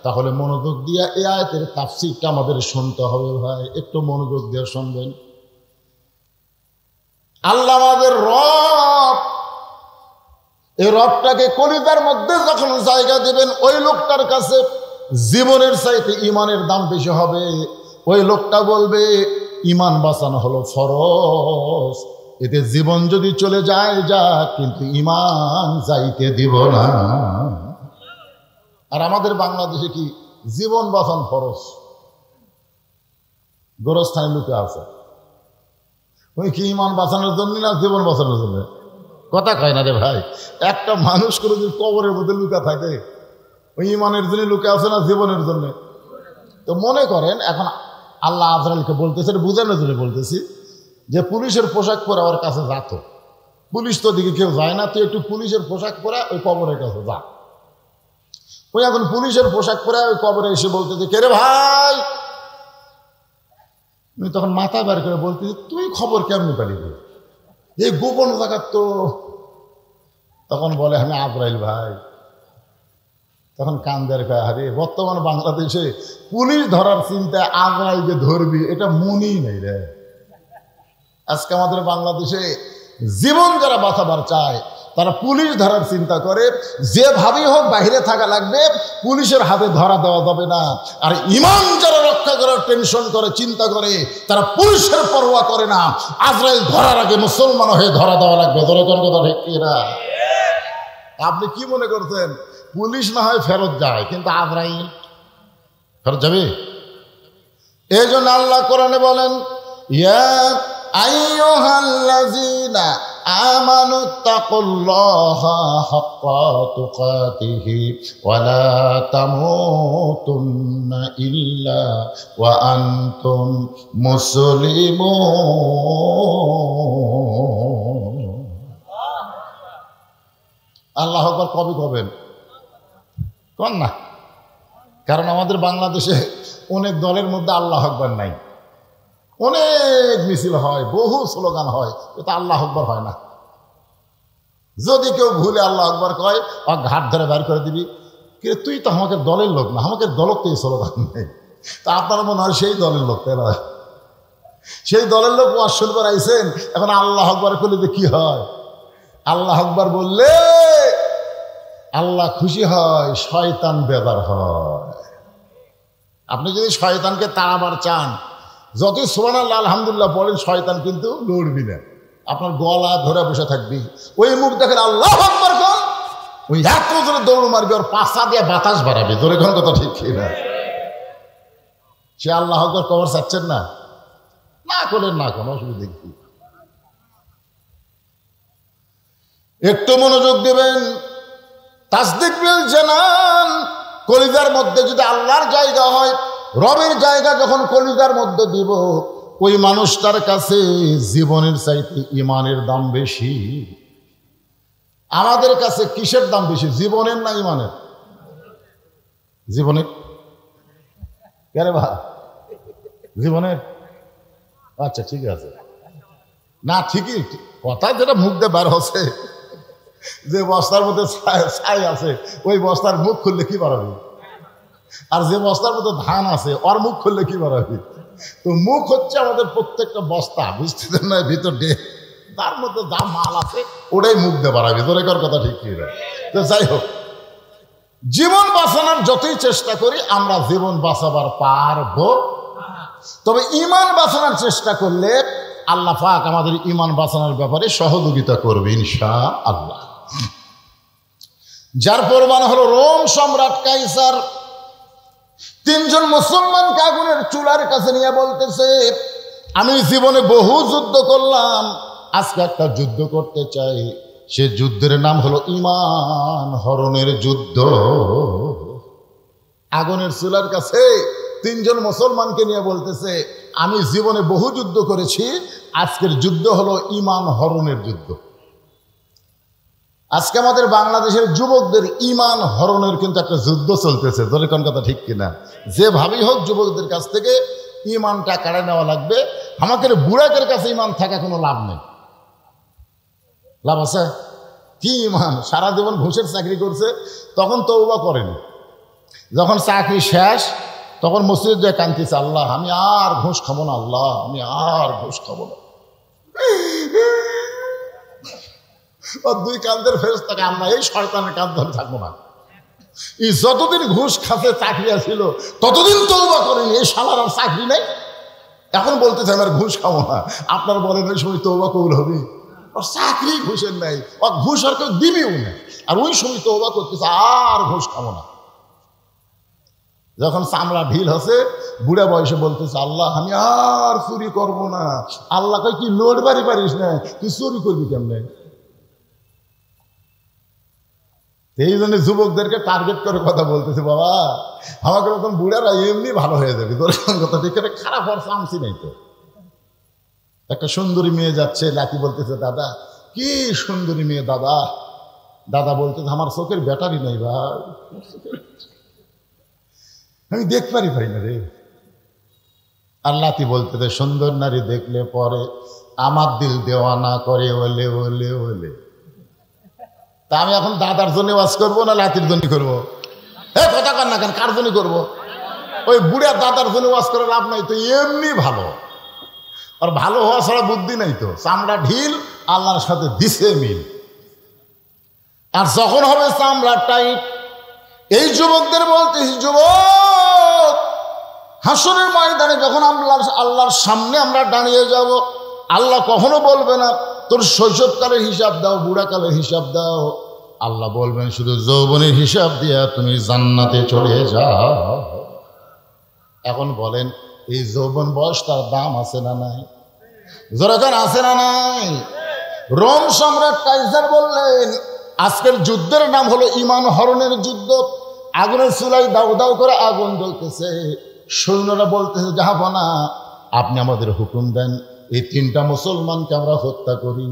তাহলে মনোযোগ দিয়ে এই আয়াতের তাফসীরটা আমাদের শুনতে হবে। ভাই একটু মনোযোগ দিয়ে শুনবেন। আল্লাহ আমাদের রব, এই রবটাকে কলিজার মধ্যে যখন জায়গা দিবেন, ওই লোকটার কাছে জীবনের চাইতে ইমানের দাম বেশি হবে। ওই লোকটা বলবে ইমান বাঁচানো হলো ফরজ, এতে জীবন যদি চলে যায় যা, কিন্তু ইমান যাইতে দিব না। আর আমাদের বাংলাদেশে কি জীবন বাঁচান ফরজ? গোরস্থানে লুকে আছে, ওই কি ইমান বাঁচানোর জন্য না জীবন বাঁচানোর জন্য? কথা কয় না রে ভাই। একটা মানুষ করে যদি কবরের মধ্যে লুকা থাকে, ওই ইমানের জন্য লুকে আছে না জীবনের জন্য? তো মনে করেন এখন আল্লাহ আজরাইলকে বলতেছে, বুঝানোর জন্য বলতেছি, যে পুলিশের পোশাক পরে ওর কাছে যাতো। পুলিশ তো দিকে কেউ যায় না, তুই একটু পুলিশের পোশাক পরে ওই কবরের কাছে যা। ওই এখন পুলিশের পোশাক পরে ওই কবরে এসে বলতেছে কে রে ভাই? আমি তখন মাথা বের করে বলতেছি তুই খবর কেমনি পালি? এই গোপন জায়গা তো। তখন বলে আমি আজরাইল ভাই। তখন কান্দের কয়, আরে বর্তমান বাংলাদেশে পুলিশ ধরার চিন্তা আগ্রাই যে ধরবি এটা মনেই নেই রে। আজকে আমাদের বাংলাদেশে জীবন যারা বাঁচাবার চায় তারা পুলিশ ধরার চিন্তা করে, যেভাবেই হোক বাইরে থাকা লাগবে, পুলিশের হাতে ধরা দেওয়া যাবে না। আর ঈমান যারা রক্ষা করার টেনশন করে, চিন্তা করে, তারা পুলিশের পরোয়া করে না, আজরাইল ধরার আগে মুসলমান হয়ে ধরা দেওয়া লাগবে। ধরে কোন কথা ঠিক কিনা? আপনি কি মনে করছেন পুলিশ না হয় ফেরত যায়, কিন্তু আজরাইল ফেরত যাবে? এই জন্য আল্লাহ কোরআনে বলেন, ইয়া আইয়ুহাল্লাযীনা আমানুত্তাকুল্লাহা হাক্কা তুকাতিহি ওয়া লা তামুতুন্না ইল্লা ওয়া আনতুম মুসলিমুন। আল্লাহু আকবার কবে কবেন? কোন না, কারণ আমাদের বাংলাদেশে অনেক দলের মধ্যে আল্লাহু আকবার নাই। অনেক মিছিল হয়, বহু স্লোগান হয়, এটা আল্লাহু আকবার হয় না। যদি কেউ ভুলে আল্লাহু আকবার কয়, ঘাট ধরে বের করে দিবি, কিন্তু তুই তো আমাকে দলের লোক না, আমাকে দলক তো এই স্লোগান নেই। তা আপনার মনে হয় সেই দলের লোক, তাই না? সেই দলের লোক ওয়াজ শুনবার আইছেন, এখন আল্লাহু আকবার করলে কি হয়? আল্লাহু আকবার বললে আল্লাহ খুশি হয়, শয়তান বেজার হয়। আপনি যদি শয়তানকে তাড়াবার চান, যতই সুবহানাল্লাহ আলহামদুলিল্লাহ বলেন, শয়তান কিন্তু লড়বি না, আপনার গলা ধরে বসে থাকবি। ওই মুখ দেখেন আল্লাহু আকবার কর, ওই এত জোরে দৌড় মারবি, ওর পাশা দিয়ে বাতাস বাড়াবি। ধরে কোন কথা ঠিক না? সে আল্লাহু আকবার কবর চাচ্ছেন না, না করলেন না, কোনো অসুবিধা কি? একটু মনোযোগ দেবেন। তাসদিক বিল জানান, কলিজার মধ্যে যদি আল্লাহর জায়গা হয়, রবের জায়গা যখন কলিজার মধ্যে দিব, ওই মানুষটার কাছে জীবনের চাইতে ইমানের দাম বেশি। আমাদের কাছে কিসের দাম বেশি, জীবনের না ইমানের? জীবনের। কেরে ভাই, জীবনের? আচ্ছা ঠিক আছে, না ঠিকই কথা, যেটা মুখ দিয়ে বার হচ্ছে, যে বস্তার মধ্যে ছাই আছে, ওই বস্তার মুখ খুললে কি বাড়াবি? আর যে বস্তার মধ্যে ধান আছে, ওর মুখ খুললে কি বাড়াবি? তো মুখ হচ্ছে আমাদের প্রত্যেকটা বস্তা, বুঝতে না, ভিতর দিয়ে তার মধ্যে যা মাল আছে ওটাই মুখ দিয়ে বাড়াবি। তোর একার কথা ঠিক কি? তো যাই হোক, জীবন বাঁচানোর যতই চেষ্টা করি আমরা জীবন বাঁচাবার পারবো, তবে ইমান বাঁচানোর চেষ্টা করলে আল্লাহ পাক আমাদের ইমান বাঁচানোর ব্যাপারে সহযোগিতা করবে ইনশাআল্লাহ। যার প্রমাণ হলো রোম সম্রাট কাইসার তিনজন মুসলমানকে আগুনের চুলার কাছে নিয়ে বলতেছে, আমি জীবনে বহু যুদ্ধ করলাম, আজকে একটা যুদ্ধ করতে চাই। সে যুদ্ধের নাম হলো ঈমান হরণের যুদ্ধ। আগুনের চুলার কাছে তিনজন মুসলমানকে নিয়ে বলতেছে, আমি জীবনে বহু যুদ্ধ করেছি, আজকের যুদ্ধ হলো ঈমান হরণের যুদ্ধ। আজকে আমাদের বাংলাদেশের যুবকদের ঈমান হরণের কিন্তু একটা যুদ্ধ চলতেছে। ধরে কোন কথা ঠিক কিনা? যেভাবেই হোক যুবকদের কাছ থেকে ঈমানটা কাড়ে নেওয়া লাগবে। আমাদের বুড়াকের কাছে ঈমান থাকা কোনো লাভ নেই। লাভ আছে কি? ঈমান সারা জীবন ঘুষের চাকরি করছে, তখন তওবা করেনি। যখন চাকরি শেষ তখন মসজিদ যায় কাঁদতেছে, আল্লাহ আমি আর ঘুষ খাবো না, আল্লাহ আমি আর ঘুষ খাবো না। দুই কান্দের ফেরেশতাকে আমরা এই শয়তানের কাঁধ ধরে থাকবো না। এই যতদিন ঘুষ খাতে চাকরি ছিল ততদিন তওবা করেনি, এই শালার আর চাকরি নেই, এখন বলতেছে আমার ঘুষ খাবো না। আপনারা বলেন ওই সময় তওবা কবুল হবে? ওর চাকরি ঘুষের নাই, ওর ঘুষ আর কেউ দিবেও না, আর ওই সময় তওবা করতেছে আর ঘুষ খাবো না। যখন চামড়া ঢিল হচ্ছে, বুড়া বয়সে বলতেছে, আল্লাহ আমি আর চুরি করবো না। আল্লাহ কয় কি লোড বাড়ি পারিস না, তুই চুরি করবি কেমনে? এই জন্য যুবকদেরকে টার্গেট করে কথা বলতেছে, বাবা আমাকে এরকম বুড়ারা এমনি ভালো হয়ে যাবে। তোর কথা ঠিক করে খারাপ হওয়ার চান্সই নেই তো। একটা সুন্দরী মেয়ে যাচ্ছে, লাকি বলতেছে, দাদা কি সুন্দরী মেয়ে দাদা। দাদা বলতেছে, আমার চোখের ব্যাটারি নেই ভাই, আমি দেখতে পারি না রে। আর লাতি বলতেছে, সুন্দর নারী দেখলে পরে আমার দিল দেওয়ানা করে ওলে ওলে ওলে। তা আমি এখন দাদার জন্য ওয়াজ করবো না লাতির জন্য করবো? কথা কর না কেন, কার জন্য করবো? ওই বুড়া দাদার জন্য ওয়াজ করে লাভ নাই তো, এমনি ভালো। আর ভালো হওয়া ছাড়া বুদ্ধি নাই তো, চামড়া ঢিল, আল্লাহর সাথে দিছে মিল। আর যখন হবে চামড়া টাইট, এই যুবকদের বলতেছি, যুবক, হাসরের ময়দানে যখন আল্লাহর সামনে আমরা দাঁড়িয়ে যাব, আল্লাহ কখনো বলবে না তোর শৈশবকালের হিসাব দাও, বুড়াকালের হিসাব দাও। আল্লাহ বলবেন শুধু যৌবনের হিসাব দিয়া তুমি জান্নাতে চলে যাও। এখন বলেন, এই যৌবন বয়স তার দাম আছে না নাই? জোরাকার আছে না নাই? রোম সম্রাট কাইসার বললেন, আজকের যুদ্ধের নাম হলো ঈমান হরণের যুদ্ধ। আগুনের চুলাই দাউ দাউ করে আগুন জ্বলতেছে, সৈন্যরা বলতেছে, জাহাপনা আপনি আমাদের হুকুম দেন, এই 3টা মুসলমানকে আমরা হত্যা করি।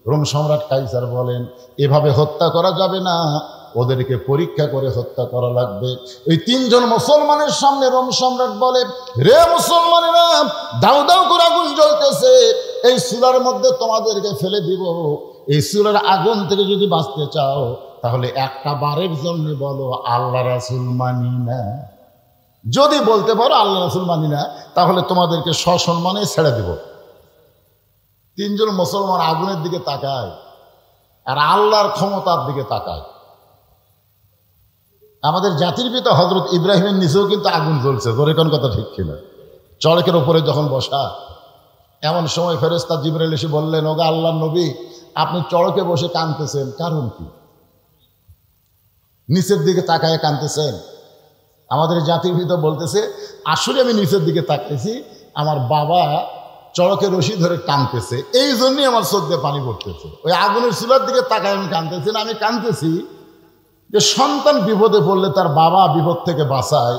রোম সম্রাট কাইসার বলেন, এভাবে হত্যা করা যাবে না, ওদেরকে পরীক্ষা করে হত্যা করা লাগবে। এই 3 জন মুসলমানের সামনে রোম সম্রাট বলে, রে মুসলমানেরা, দাউ দাউ করে আগুন জ্বলতেছে, এই চুলার মধ্যে তোমাদেরকে ফেলে দিব। এই চুলার আগুন থেকে যদি বাঁচতে চাও, তাহলে একটা বারের জন্য বলো আল্লাহ রাসূল মানি না। যদি বলতে পারো আল্লাহ রাসূল মানি না, তাহলে তোমাদেরকে সসম্মানে ছেড়ে দেব। 3 জন মুসলমান আগুনের দিকে তাকায় আর আল্লাহর ক্ষমতার দিকে তাকায়। আমাদের জাতির পিতা হযরত ইব্রাহিমের নিচেও কিন্তু আগুন জ্বলছে, ধরে কোন কথা ঠিক কিনা? চড়কের উপরে যখন বসা, এমন সময় ফেরেশতা জিবরাইল এসে বললেন, ওগো আল্লাহর নবী, আপনি চড়কে বসে কাঁদতেছেন, কারণ কি? নিচের দিকে তাকায় কাঁদতেছেন। আমাদের জাতির পিতা বলতেছে, আসলে আমি নিচের দিকে তাকাইছি, আমার বাবা চড়কে রশি ধরে টানতেছে, এই জন্যই আমার চোখ দিয়ে পানি পড়তেছে। ওই আগুনের চুলার দিকে তাকায় আমি কাঁদতেছি না, আমি কাঁদতেছি যে সন্তান বিপদে পড়লে তার বাবা বিপদ থেকে বাঁচায়,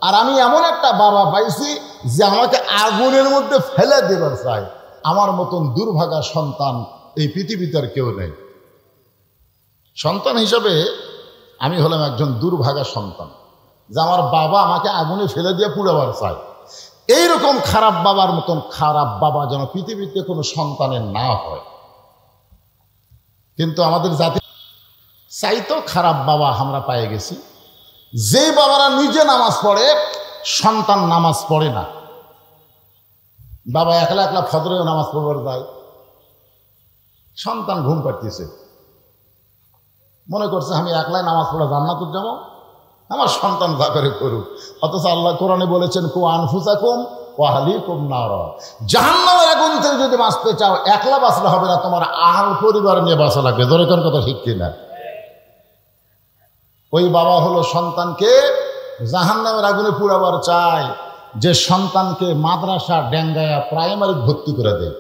আর আমি এমন একটা বাবা পাইছি যে আমাকে আগুনের মধ্যে ফেলে দেবার চায়। আমার মতন দুর্ভাগা সন্তান এই পৃথিবীতে আর কেউ নেই। সন্তান হিসাবে আমি হলাম একজন দুর্ভাগা সন্তান, যে আমার বাবা আমাকে আগুনে ফেলে দিয়ে পুড়াবার চায়। এইরকম খারাপ বাবার মতন খারাপ বাবা যেন পৃথিবীতে কোনো সন্তানের না হয়। কিন্তু আমাদের জাতি চাইতো খারাপ বাবা আমরা পেয়ে গেছি, যে বাবারা নিজে নামাজ পড়ে, সন্তান নামাজ পড়ে না। বাবা একলা একলা ফজরেও নামাজ পড়বার যায়, সন্তান ঘুম পাড়তেছে, মনে করছে আমি একলাই নামাজ পড়া জান্নাতে যাব, আমার সন্তান যা করে করুক। অথচ আল্লাহ কোরআনে বলেছেন, কু আনফুসাকুম ওয়া আহলিকুম নার, জাহান্নামের আগুন থেকে যদি বাঁচতে চাও, একলা বাঁচলে হবে না, তোমার আহল পরিবার নিয়ে বাঁচা লাগবে। ধরে কোন কথা ঠিক কিনা? ওই বাবা হলো সন্তানকে জাহান্নামের আগুনে পুড়াবার চায়, যে সন্তানকে মাদ্রাসা ডেঙ্গায়া প্রাইমারি ভর্তি করে দেয়।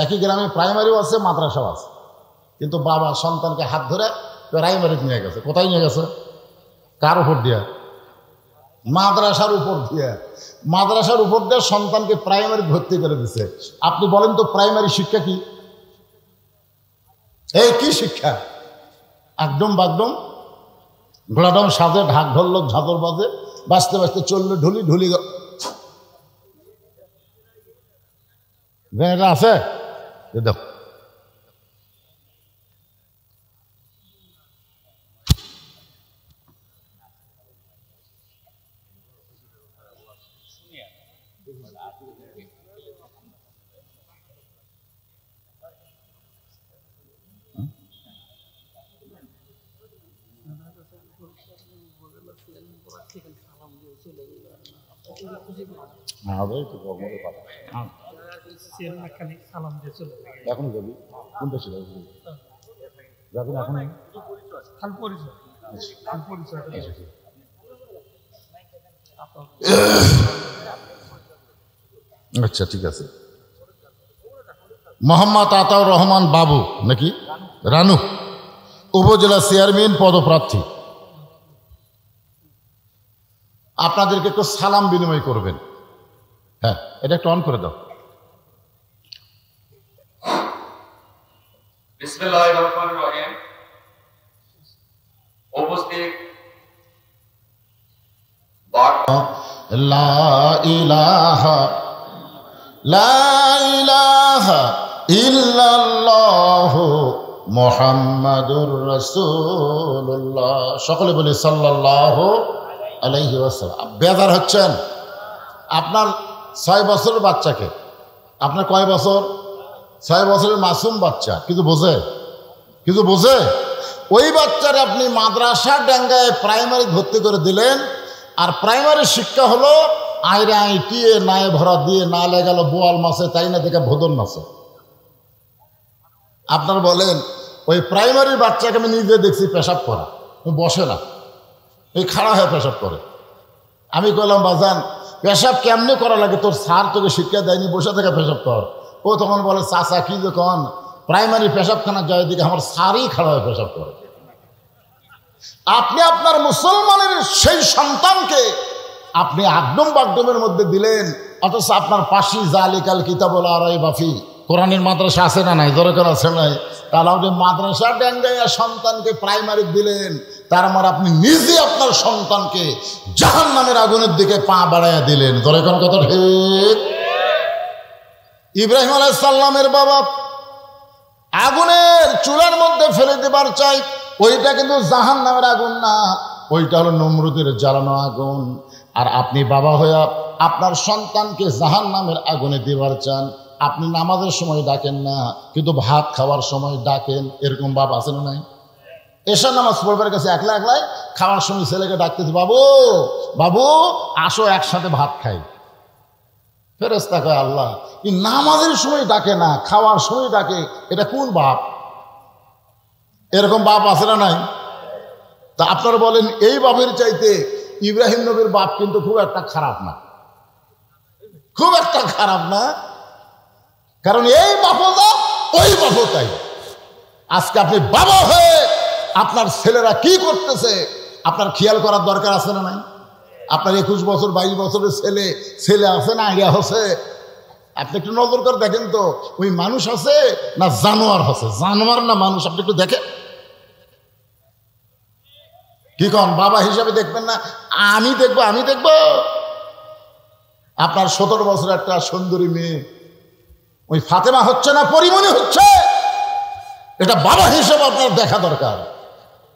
একই গ্রামে প্রাইমারিও আছে, মাদ্রাসাও আছে, কিন্তু বাবা সন্তানকে হাত ধরে প্রাইমারি নিয়ে গেছে। কোথায় নিয়ে গেছে? কার উপর দিয়া? মাদ্রাসার উপর দিয়া। মাদ্রাসার উপর দিয়ে সন্তানকে প্রাইমারি ভর্তি করে দিছে। আপনি বলেন তো প্রাইমারি শিক্ষা কি? এই কি শিক্ষা? একদম বাগদম ঘোড়াডম সাজে, ঢাক ঢোলক ঝাঁতর বাজে, বাঁচতে বাঁচতে চললে ঢুলি ঢুলি। এটা আছে দেখো, এখন যাবি কোনটা ছিল? যাবেন এখন? আচ্ছা ঠিক আছে। মোহাম্মদ আতাউর রহমান বাবু নাকি রানু, উপজেলা চেয়ারম্যান পদপ্রার্থী। আপনাদেরকে একটু সালাম বিনিময় করবেন। হ্যাঁ, এটা একটু অন করে দাও। বিসমিল্লাহির রহমানির রহিম। উপস্থিত লা ইলাহা লা ইলাহা ইল্লাল্লাহু মুহাম্মাদুর রাসূলুল্লাহ। সকলে বলি সাল্লাল্লাহু আলাইহি ওয়াসাল্লাম। বেজার হচ্ছেন? আপনার 6 বছরের বাচ্চাকে, আপনার কয় বছর? 6 বছরের মাসুম বাচ্চা, কিন্তু বোঝে ওই বাচ্চারে আপনি মাদ্রাসা ডাঙ্গায় প্রাইমারি ভর্তি করে দিলেন, আর প্রাইমারি শিক্ষা হলো আইরে আইটিয়ে নায়ে ভরা দিয়ে না লেগালো বোয়াল মাছে তাই না দেখে ভোদন মাছে। আপনার বলেন ওই প্রাইমারির বাচ্চাকে আমি নিজে দেখছি পেশাব করা, বসে না, এই খাড়া হয়ে পেশাব করে। আমি বললাম বাজান পেশাব কেমনে করা লাগে, তোর স্যার তোকে শিক্ষা দেয়নি, বসে থেকে পেশাব কর। ও তখন বলে চাচা কি যে কন, প্রাইমারি পেশাবখানা যায় দিকে আমার স্যারই খাড়া হয়ে পেশাব করে। আপনি আপনার মুসলমানের সেই সন্তানকে আপনি আগডম বাগডমের মধ্যে দিলেন, অথচ আপনার পাশি জালিকাল কিতাবুল আরাই বাফি কোরআনের মাদ্রাসা আছে না নাই? দরকার আছে নাই? তাহলে আপনি মাদ্রাসা ডেঙ্গাইয়া সন্তানকে প্রাইমারি দিলেন, তার মানে আপনি নিজে আপনার সন্তানকে জাহান্নামের আগুনের দিকে পা বাড়াইয়া দিলেন। দরকার কথা ঠিক? ইব্রাহিম আলাইহিস সালামের বাবা আগুনের চুলার মধ্যে ফেলে দেবার চাই, ওইটা কিন্তু জাহান্নামের আগুন না, ওইটা হলো নমরুদের জ্বালানো আগুন। আর আপনি বাবা হইয়া আপনার সন্তানকে জাহান্নামের আগুনে দিবার চান। আপনি নামাজের সময় ডাকেন না, কিন্তু ভাত খাওয়ার সময় ডাকেন। এরকম বাপ আছে না নাই? এশার নামাজ পড়বার কাছে একলা একলাই খাওয়ার সময় ছেলেকে ডাকতেছে, বাবু বাবু আসো একসাথে ভাত খাই। ফেরেশতা কয় আল্লাহ এই নামাজের সময় ডাকে না, খাওয়ার সময় ডাকে, এটা কোন বাপ? এরকম বাপ আছে না নাই? তা আপনারা বলেন এই বাপের চাইতে ইব্রাহিম নবীর বাপ কিন্তু খুব একটা খারাপ না, খুব একটা খারাপ না। কারণ এই বাপও যা ওই বাপও তাই। আজকে আপনি বাবা হয়ে আপনার ছেলেরা কি করতেছে আপনার খেয়াল করার দরকার আছে না নাই? আপনার 21 বছর 22 বছরের ছেলে আছে না আইডিয়া হচ্ছে, আপনি একটু নজর করে দেখেন তো ওই মানুষ আছে না জানোয়ার আছে, জানোয়ার না মানুষ, আপনি একটু দেখেন। কি কন বাবা হিসাবে দেখবেন না? আমি দেখবো আপনার 17 বছরের একটা সুন্দরী মেয়ে ওই ফাতেমা হচ্ছে না পরিমণি হচ্ছে, এটা বাবা হিসাবে আপনার দেখা দরকার।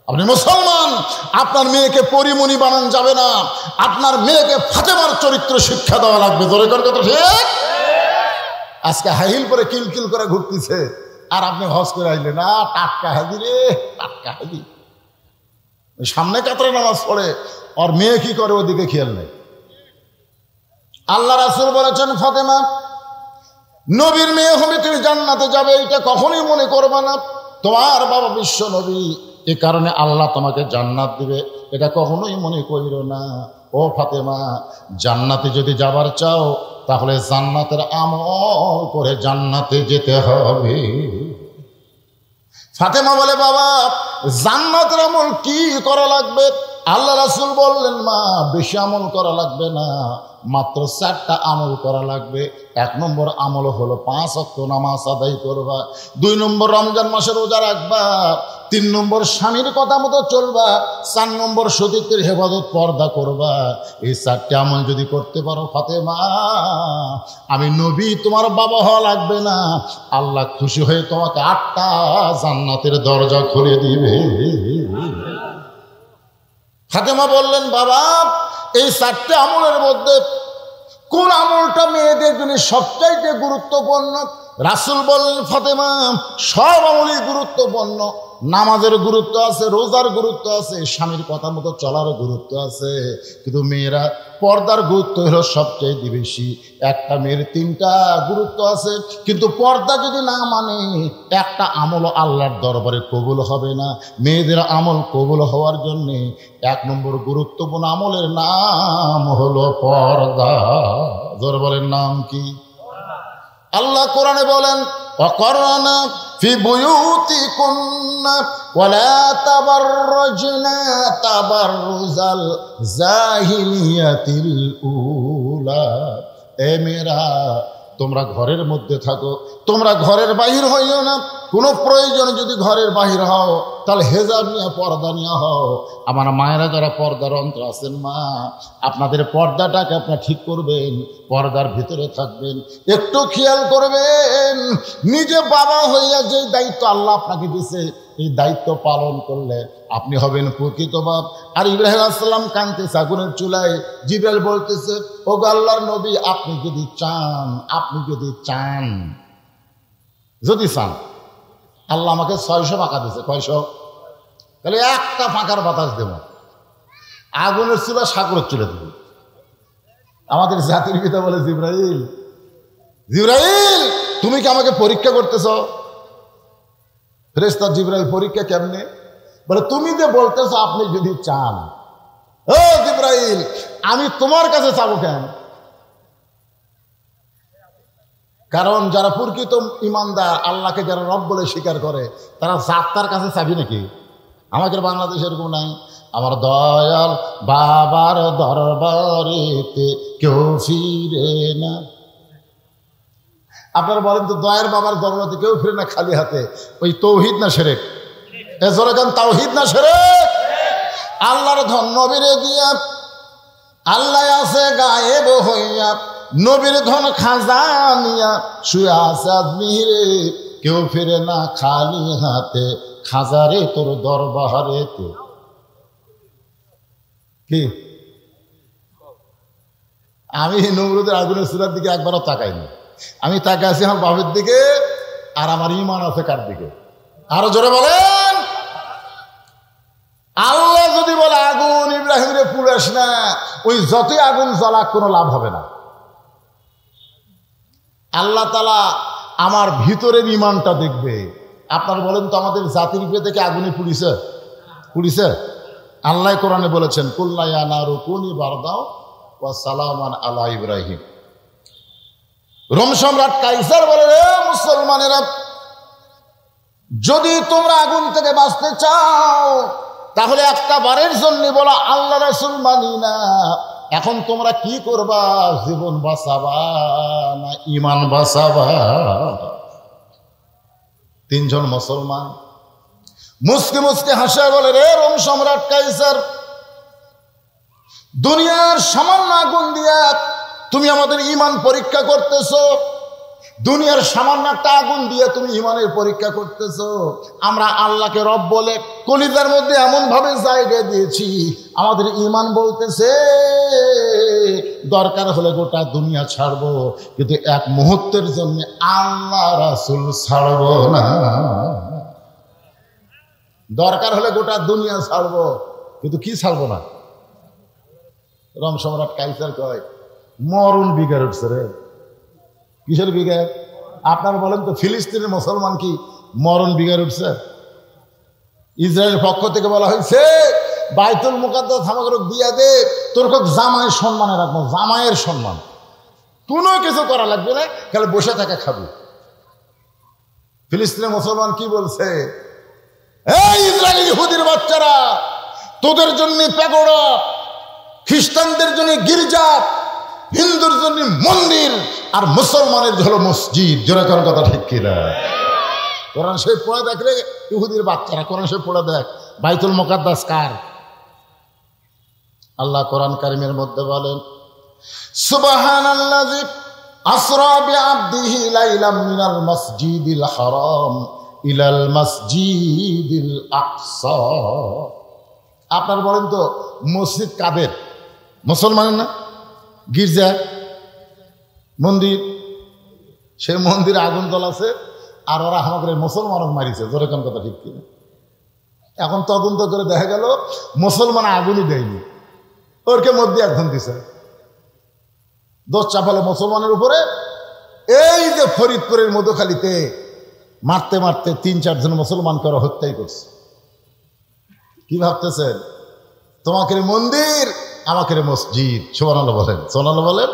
আপনি মুসলমান, আপনার মেয়েকে পরিমণি বানান যাবে না, আপনার মেয়েকে ফাতেমার চরিত্র শিক্ষা দেওয়া লাগবে। দরকার কথা ঠিক? আজকে হাইল করে কিলকিল করে ঘুরতেছে, আর আপনি হজ করে আইলে না টাটকা হাজি রে, টাটকা হাজি। সামনে কাতরে নামাজ পড়ে, আর মেয়ে কি করে ওদিকে খেয়াল নেই। আল্লাহ রাসূল বলেছেন ফাতেমা নবীর মেয়ে হবে, তুমি জান্নাতে যাবে, এটা কখনোই মনে করবে না। তোমার বাবা বিশ্ব নবী, এ কারণে আল্লাহ তোমাকে জান্নাত দিবে, এটা কখনোই মনে করিও না। ও ফাতেমা জান্নাতে যদি যাবার চাও তাহলে জান্নাতের আমল করে জান্নাতে যেতে হবে। ফাতেমা বলে বাবা জান্নাতের আমল কি করা লাগবে? আল্লাহ রাসূল বললেন মা বেশি আমল করা লাগবে না, মাত্র 4টা আমল করা লাগবে। 1 নম্বর আমল হলো 5 ওয়াক্ত নামাজ আদায় করবা, 2 নম্বর রমজান মাসে রোজা রাখবা, 3 নম্বর স্বামীর কথা মতো চলবা, 4 নম্বর সতীত্বের হেফাজত পর্দা করবা। এই 4টা আমল যদি করতে পারো ফাতেমা, আমি নবী তোমার বাবা হওয়া লাগবে না, আল্লাহ খুশি হয়ে তোমাকে 8টা জান্নাতের দরজা খুলে দিবে। ফাতেমা বললেন বাবা এই 4টে আমলের মধ্যে কোন আমলটা মেয়েদের জন্য সবচাইতে গুরুত্বপূর্ণ? রাসূল বললেন ফাতেমা সব আমলই গুরুত্বপূর্ণ, নামাজের গুরুত্ব আছে, রোজার গুরুত্ব আছে, স্বামীর কথা মতো চলার গুরুত্ব আছে, কিন্তু মেয়েরা পর্দার গুরুত্ব হলো সবচাইতে বেশি। একটা মেয়ের 3টা গুরুত্ব আছে, কিন্তু পর্দা যদি না মানে একটা আমল আল্লাহর দরবারে কবুল হবে না। মেয়েদের আমল কবুল হওয়ার জন্যে 1 নম্বর গুরুত্বপূর্ণ আমলের নাম হলো পর্দা। দরবারের নাম কি? আল্লাহ কোরআনে বলেন ওয়াকরনা ফি বুয়ুতিকুন্না ওয়ালা তাবাররুজনা তাবাররুজাল জাহিলিয়াতিল উলা। এ মেয়েরা তোমরা ঘরের মধ্যে থাকো, তোমরা ঘরের বাহির হইও না, কোনো প্রয়োজনে যদি ঘরের বাহির হও তাহলে হেজাব নিয়ে পর্দা নিয়ে হও। আমার মায়েরা যারা পর্দার অন্তর আছেন, মা আপনাদের পর্দাটাকে আপনার ঠিক করবেন, পর্দার ভিতরে থাকবেন, একটু খেয়াল করবেন। নিজে বাবা হইয়া যে দায়িত্ব আল্লাহ আপনাকে দিয়েছে, এই দায়িত্ব পালন করলে আপনি হবেন প্রকৃত বাপ। আর ইব্রাহিম আলাইহিস সালাম কাঁদতেছে আগুনের চুলায়, জিবরাইল বলতেছে, ও আল্লাহর নবী, আপনি যদি চান, যদি চান, আল্লাহ আমাকে 600 ফাঁকা দিয়েছে। 600? তাহলে একটা ফাঁকার বাতাস দেব, আগুনের চুলা সাগরের চুলে দেব। আমাদের জাতির পিতা বলে, জিবরাইল, তুমি কি আমাকে পরীক্ষা করতেছ? ফেরেশতা জিবরাইল, পরীক্ষা কেমনে? বলে, তুমি যে বলতেছ আপনি যদি চান। ও জিবরাইল, আমি তোমার কাছে চাবো কেন? কারণ যারা প্রকৃত ইমানদার, আল্লাহকে যারা রব বলে স্বীকার করে, তারা জাত্তার কাছে চাবি নাকি? আমাদের বাংলাদেশে এরকম নাই। আমার দয়াল বাবার দরবারেতে কেউ ফিরে না। আপনারা বলেন তো, দয়ার বাবার দরবারে কেউ ফিরে না খালি হাতে? ওই তৌহিদ না শিরক? এজরাকান তাওহীদ না শিরক? আল্লাহর ধন নবীরে দিয়া, আল্লাহ আছে গায়েব হইয়া, নবীর ধন খাজানিয়া শুয়ে আছে আজমিরে, কেউ ফিরে না খালি হাতে, খাজারে তোর দরবারেতে। কি আমি নমরুদের আগুনের চুলার দিকে একবারও তাকাইনি। আমি তাকাই আছি আমার বাপের দিকে, আর আমার ইমান আছে কার দিকে? আরো জোরে বলেন। আল্লাহ যদি বলে আগুন ইব্রাহিমরে পুড়াস না, ওই যতই আগুন জ্বলা কোনো লাভ হবে না। আল্লাহ তাআলা আমার ভিতরের ইমানটা দেখবে। আপনারা বলেন তো, আমাদের জাতির উপরে থেকে আগুনে পুড়িছে? আল্লাহ কোরআনে বলেছেন, কুল্লা ইয়া নারু কুনি বারদাও ওয়া সালামান আলা ইব্রাহিম। রোম সম্রাট কাইসার বলে, রে মুসলমানেরা, যদি তোমরা আগুন থেকে বাঁচতে চাও তাহলে একটা বারের জন্য বলো আল্লাহ রাসূল মানি না। এখন তোমরা কি করবা? জীবন বাঁচাবা না ইমান বাঁচাবা? 3 জন মুসলমান মুসকে মুসকে হাসা বলে, রে রোম সম্রাট কাইসার, দুনিয়ার সামান্য আগুন দিয়া তুমি আমাদের ইমান পরীক্ষা করতেছো। দুনিয়ার সামান্য একটা আগুন দিয়ে তুমি ইমানের পরীক্ষা করতেছো। আমরা আল্লাহকে রব বলে কলিজার মধ্যে এমন ভাবে জায়গা দিয়েছি, আমাদের ইমান বলতেছে দরকার হলে গোটা দুনিয়া ছাড়বো, কিন্তু এক মুহূর্তের জন্য আল্লাহ রাসূল ছাড়বো না। দরকার হলে গোটা দুনিয়া ছাড়বো, কিন্তু কি ছাড়বো না? রোম সম্রাট কাইসার কয়, মরণ বিগার উঠছে রে। কিসের বিগার? আপনারা বলেন তো, ফিলিস্তিনের মুসলমান কি মরণ বিগার উঠছে? ইসরায়েলের পক্ষ থেকে বলা হয়েছে, বাইতুল মুকাদ্দাস আমাকে দিয়া দে, তোর জামাইয়ের সম্মানে রাখবো, জামাইয়ের সম্মান, কোনো কিছু করা লাগবে না, খালি বসে থাকা খাবি। ফিলিস্তিনের মুসলমান কি বলছে? এই ইসরায়েলি ইহুদির বাচ্চারা, তোদের জন্য প্যাগোডা, খ্রিস্টানদের জন্য গির্জা, হিন্দুর জন্য মন্দির, আর মুসলমানের হলো মসজিদ। জোরে কোন কথা ঠিক কিনা? কোরআন শরীফ পড়ে দেখলে ইহুদির বাচ্চারা, কোরআন শরীফ পড়ে দেখ, বাইতুল মুকাদ্দাস কার? আল্লাহ কোরআন কারিমের মধ্যে বলেন, সুবহানাল্লাযী আসরা বিআবদিহি লাইলাম মিনাল মাসজিদিল হারাম ইলাল মাসজিদিল আকসা। আপনারা বলেন তো, মসজিদ কাদের? মুসলমানের না? গির্জা, মন্দির, সে মন্দিরে আগুন জ্বলাছে, আর ওরা আমাদের মুসলমানক মারিছে। জোরে কোন কথা ঠিক কিনা? এখন তদন্ত করে দেখা গেল মুসলমান আগুনই দেয়নি, ওরকে মধ্যে একজন দিছে, দোষ চাপালো মুসলমানের উপরে। এই যে ফরিদপুরের মধুখালীতে মারতে মারতে 3-4 জন মুসলমানকে ওরা হত্যাই করছে। কি ভাবতেছেন? তোমাকে মন্দির, আমাকে মসজিদ। সুবহানাল্লাহ বলেন, সুবহানাল্লাহ বলেন।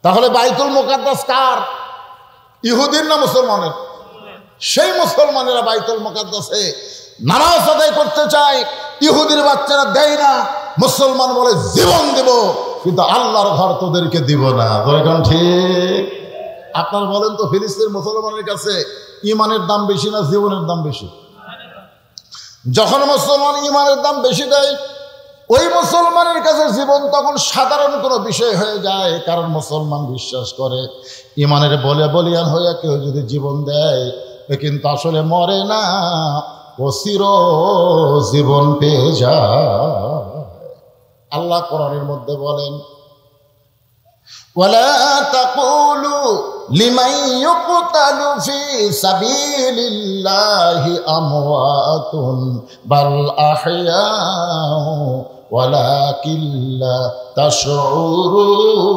তাহলে বাইতুল মুকাদ্দাস কার? ইহুদির না মুসলমানের? সেই মুসলমানেরা বাইতুল মুকাদ্দাসে নামাজ আদায় করতে চায়, ইহুদির বাচ্চারা দেয় না। মুসলমান বলে জীবন দেব, কিন্তু আল্লাহর ঘর তোদেরকে দিব না। বলেন ঠিক? আপনারা বলেন তো, ফিলিস্তিনের মুসলমানের কাছে ইমানের দাম বেশি না জীবনের দাম বেশি? যখন মুসলমান ইমানের দাম বেশি দেয়, ওই মুসলমানের কাছে জীবন তখন সাধারণ কোনো বিষয় হয়ে যায়। কারণ মুসলমান বিশ্বাস করে ইমানের বলিয়ান হইয়া কেউ যদি জীবন দেয় কিন্তু আসলে মরে না, ও চির জীবন পেয়ে যায়। আল্লাহ কোরআনের মধ্যে বলেন, ওয়ালা তাকুলু লিমান ইউকতালু ফি সাবিলিল্লাহি আমওয়াতুন বাল আহইয়াউ ওয়ালাকিন লা তাশউরুন।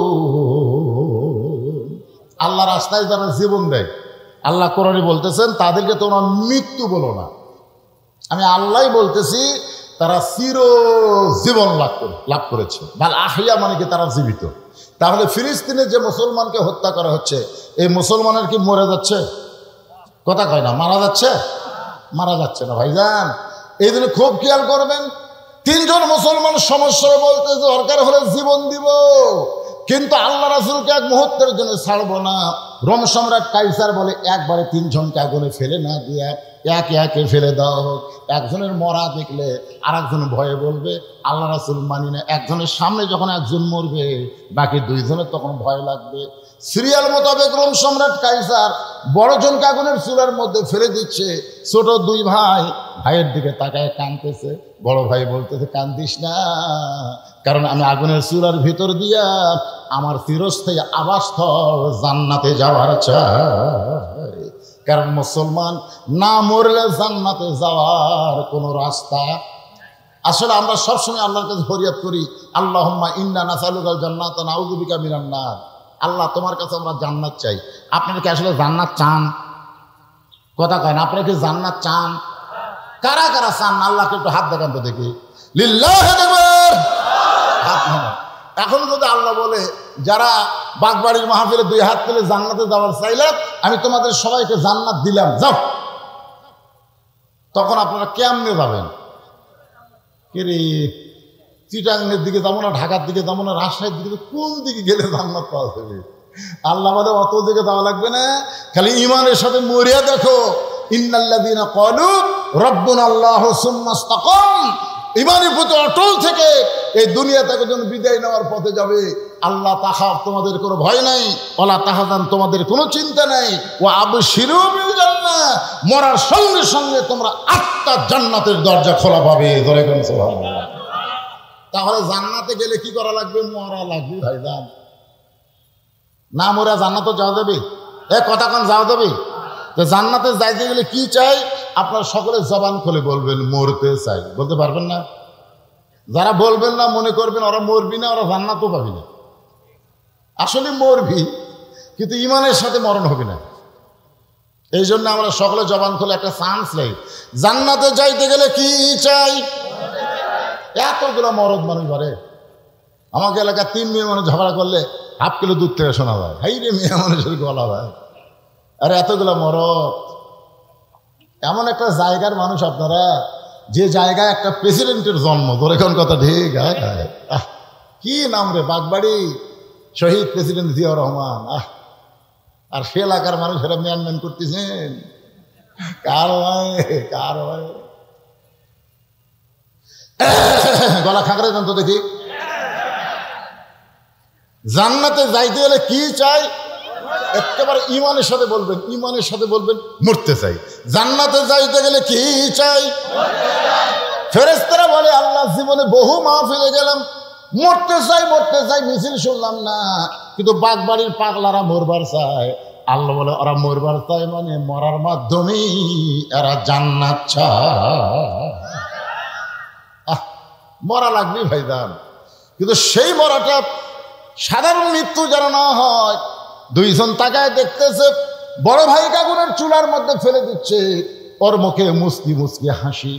আল্লাহ রাস্তায় যারা জীবন দেয়, আল্লাহ কোরআনে বলতেছেন তাদেরকে তোমরা মৃত্যু বলো না। আমি আল্লাহ বলতেছি তারা চির জীবন লাভ করেছে। বাল আহিয়া মানে কি তারা জীবিত। তাহলে ফিলিস্তিনে যে মুসলমানকে হত্যা করা হচ্ছে, এই মুসলমানের কি মরে যাচ্ছে? কথা কয় না, মারা যাচ্ছে? মারা যাচ্ছে না ভাইজান। এই জন্য খুব খেয়াল করবেন, 3 জন মুসলমান সমস্যা বলতে দরকার হলে জীবন দিব, কিন্তু আল্লাহ রাসূলকে এক মুহূর্তের জন্য ছাড়বো না। রোম সম্রাট কাইসার বলে একবারে 3 জনকে আগুনে ফেলে না দিয়া একে একে ফেলে দেওয়া হোক। একজনের মরা দেখলে আর একজন ভয়ে বলবে আল্লাহ রাসূল মানি না। একজনের সামনে যখন একজন মরবে, বাকি 2 জনের তখন ভয় লাগবে। সিরিয়াল মোতাবেক রোম সম্রাট কাইসার বড় জনকে আগুনের চুলার মধ্যে ফেলে দিচ্ছে। ছোট 2 ভাই ভাইয়ের দিকে তাকায় কাঁদতেছে। বড় ভাই বলতেছে কান্দিস না, কারণ আমি আগুনের চুলার ভিতর দিয়া আমার চিরস্থায়ী আবাসস্থল জান্নাতে যাওয়ার চাই। কারণ মুসলমান না মরলে জান্নাতে যাওয়ার কোনো রাস্তা। আসলে আমরা সবসময় আল্লাহর কাছে ফরিয়াদ করি, আল্লাহুম্মা ইন্না নাসালুকাল জান্নাতা নাউযু বিকা মিনান নার। আল্লাহ তোমার কাছে আমরা জান্নাত চাই। আপনারা কি আসলে জান্নাত চান? কথা কয় না, আপনারা কি জান্নাত চান? কারা কারা চান? আল্লাহকে একটু হাত দেখান তো দেখি। লিল্লাহি আকবার, হাত নামান। এখন যদি আল্লাহ বলে যারা বাগবাড়ির মাহফিলে 2 হাত তুলে জান্নাতে যাওয়ার চাইলে আমি তোমাদের সবাইকে জান্নাত দিলাম, যাও, তখন আপনারা কেমনে যাবেন? কিরে, চিটাঙ্গের দিকে যাবো না, ঢাকার দিকে যাবো না, রাজশাহীর দিকে, কোন দিকে গেলে জান্নাত পাওয়া যাবে? আল্লাহ বলে অত দিকে যাওয়া লাগবে না, খালি ইমানের সাথে মরিয়া দেখো। ইন্নাল্লাযীনা ক্বালু রাব্বুনা আল্লাহু সুম্মা ইসতাকাম, ইমানের প্রতি অটল থেকে এই দুনিয়া থেকে যখন বিদায় নেওয়ার পথে যাবে, আল্লাহ তাখাফ, তোমাদের কোনো ভয় নাই, ওয়ালা তাহজান, তোমাদের কোনো চিন্তা নাই, ওয়া আবশিরু বিল জান্নাহ, মরার সঙ্গে সঙ্গে তোমরা 8টা জান্নাতের দরজা খোলা পাবে। ধরে কোন সুবহানাল্লাহ। তাহলে জান্নাতে গেলে কি করা লাগবে? মরা লাগবে ভাইজান। না মরা জান্নাতে যাওয়া যাবে? কথা কোন যাওয়া যাবে? তো জান্নাতে যাইতে গেলে কি চাই? আপনার সকলে জবান খুলে বলবেন মরতে চাই। বলতে পারবেন না? যারা বলবেন না মনে করবেন ওরা মরবি না, ওরা জান্নাতও পাবি না। আসলে মরবি, কিন্তু ইমানের সাথে মরণ হবে না। এই জন্য আমরা সকলে জবান খুলে একটা চান্স নেই। জান্নাতে যাইতে গেলে কি চাই? এতগুলো মরদ মানুষ ধরে। আমাকে এলাকার 3 মেয়ে মানুষ ঝগড়া করলে ½ কিলো দুধ থেকে শোনা যায়, হাই রে মেয়ে মানুষের গলা ভাই। আরে এতগুলো মরদ, এমন একটা জায়গার মানুষ আপনারা, যে জায়গায় একটা প্রেসিডেন্টের জন্ম। ধরে কোন কথা ঠিক? কি নাম রে, বাগবাড়ি শহীদ প্রেসিডেন্ট জিয়াউর রহমান। আর সে এলাকার মানুষেরা ম্যান করতেছেন। কার ভাই, কার ভাই, গলা খাঁকড়ে দেন তো দেখি। জান্নাতে যাইতে গেলে কি চাই? একেবারে ইমানের সাথে বলবেন, ইমানের সাথে বলবেন মরতে চাই। জান্নাতে যাইতে গেলে কি চাই? ফেরেশতারা বলে আল্লাহ জীবনে বহু মাহফিলে গেলাম, মরতে চাই মরতে চাই, মিছিল শুনলাম না, কিন্তু বাগবাড়ির পাগলারা মরবার চায়। আল্লাহ বলে ওরা মরবার চায় মানে মরার মাধ্যমেই এরা জান্নাত চায়। মরা লাগবে ভাইজান, কিন্তু সেই মরাটা সাধারণ মৃত্যু যেন না হয়। 2 জন তাকায় দেখতেছে, বড় ভাই আগুনের চুলার মধ্যে ফেলে দিচ্ছে, ওর মুখে মুচকি মুচকি হাসি,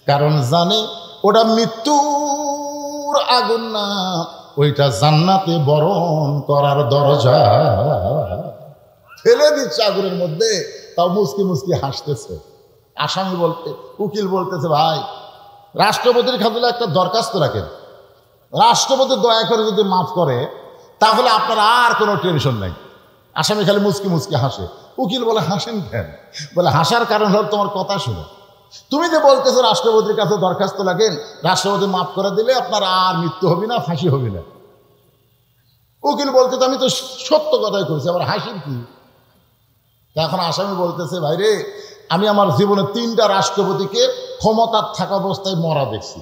কারণ জানে ওটা মৃত্যুর আগুন না, ওইটা জান্নাতে বরণ করার দরজা। ফেলে দিচ্ছে আগুনের মধ্যে, তাও মুচকি মুচকি হাসতেছে। আসামি বলতে, উকিল বলতেছে ভাই রাষ্ট্রপতির খাতিরে একটা দরখাস্ত রাখেন, রাষ্ট্রপতি দয়া করে যদি মাফ করে তাহলে আপনার আর কোনো টেনশন নাই। আসামি খালি মুচকি মুচকি হাসে। উকিল বলে হাসেন কেন? বলে হাসার কারণ হল তোমার কথা শুনো। তুমি যে বলতেছো রাষ্ট্রপতির কাছে দরখাস্ত লাগেন, রাষ্ট্রপতি মাফ করে দিলে আপনার আর মৃত্যু হবে না, ফাঁসি হবে না। উকিল বলতে আমি তো সত্য কথাই কইছি, আবার হাসির কি? এখন আসামি বলতেছে ভাইরে আমি আমার জীবনে 3টা রাষ্ট্রপতিকে ক্ষমতার থাকা অবস্থায় মরা দেখছি।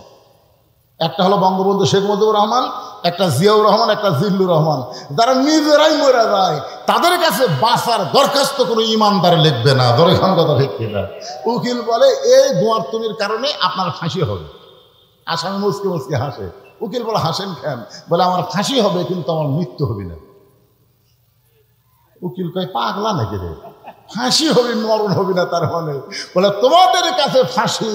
একটা হলো বঙ্গবন্ধু শেখ মুজিবুর রহমান, একটা জিয়াউর রহমান, একটা জিল্লুর রহমান। যারা নিজেরাই মরে যায় তাদের কাছে বাঁচার দরখাস্ত কোনো ইমানদার লিখবে না। ধরে খান কথা ঠিক কিনা? উকিল বলে এই গোয়ার্তুমির কারণে আপনার ফাঁসি হবে। আসামি মুচকে মুচকে হাসে। উকিল বলে হাসেন কেন? বলে আমার ফাঁসি হবে কিন্তু আমার মৃত্যু হবে না। উকিল কয় পাগলা নাকি রে, ফাঁসি হবে মরণ হবে না তার মানে? বলে তোমাদের কাছে ফাঁসি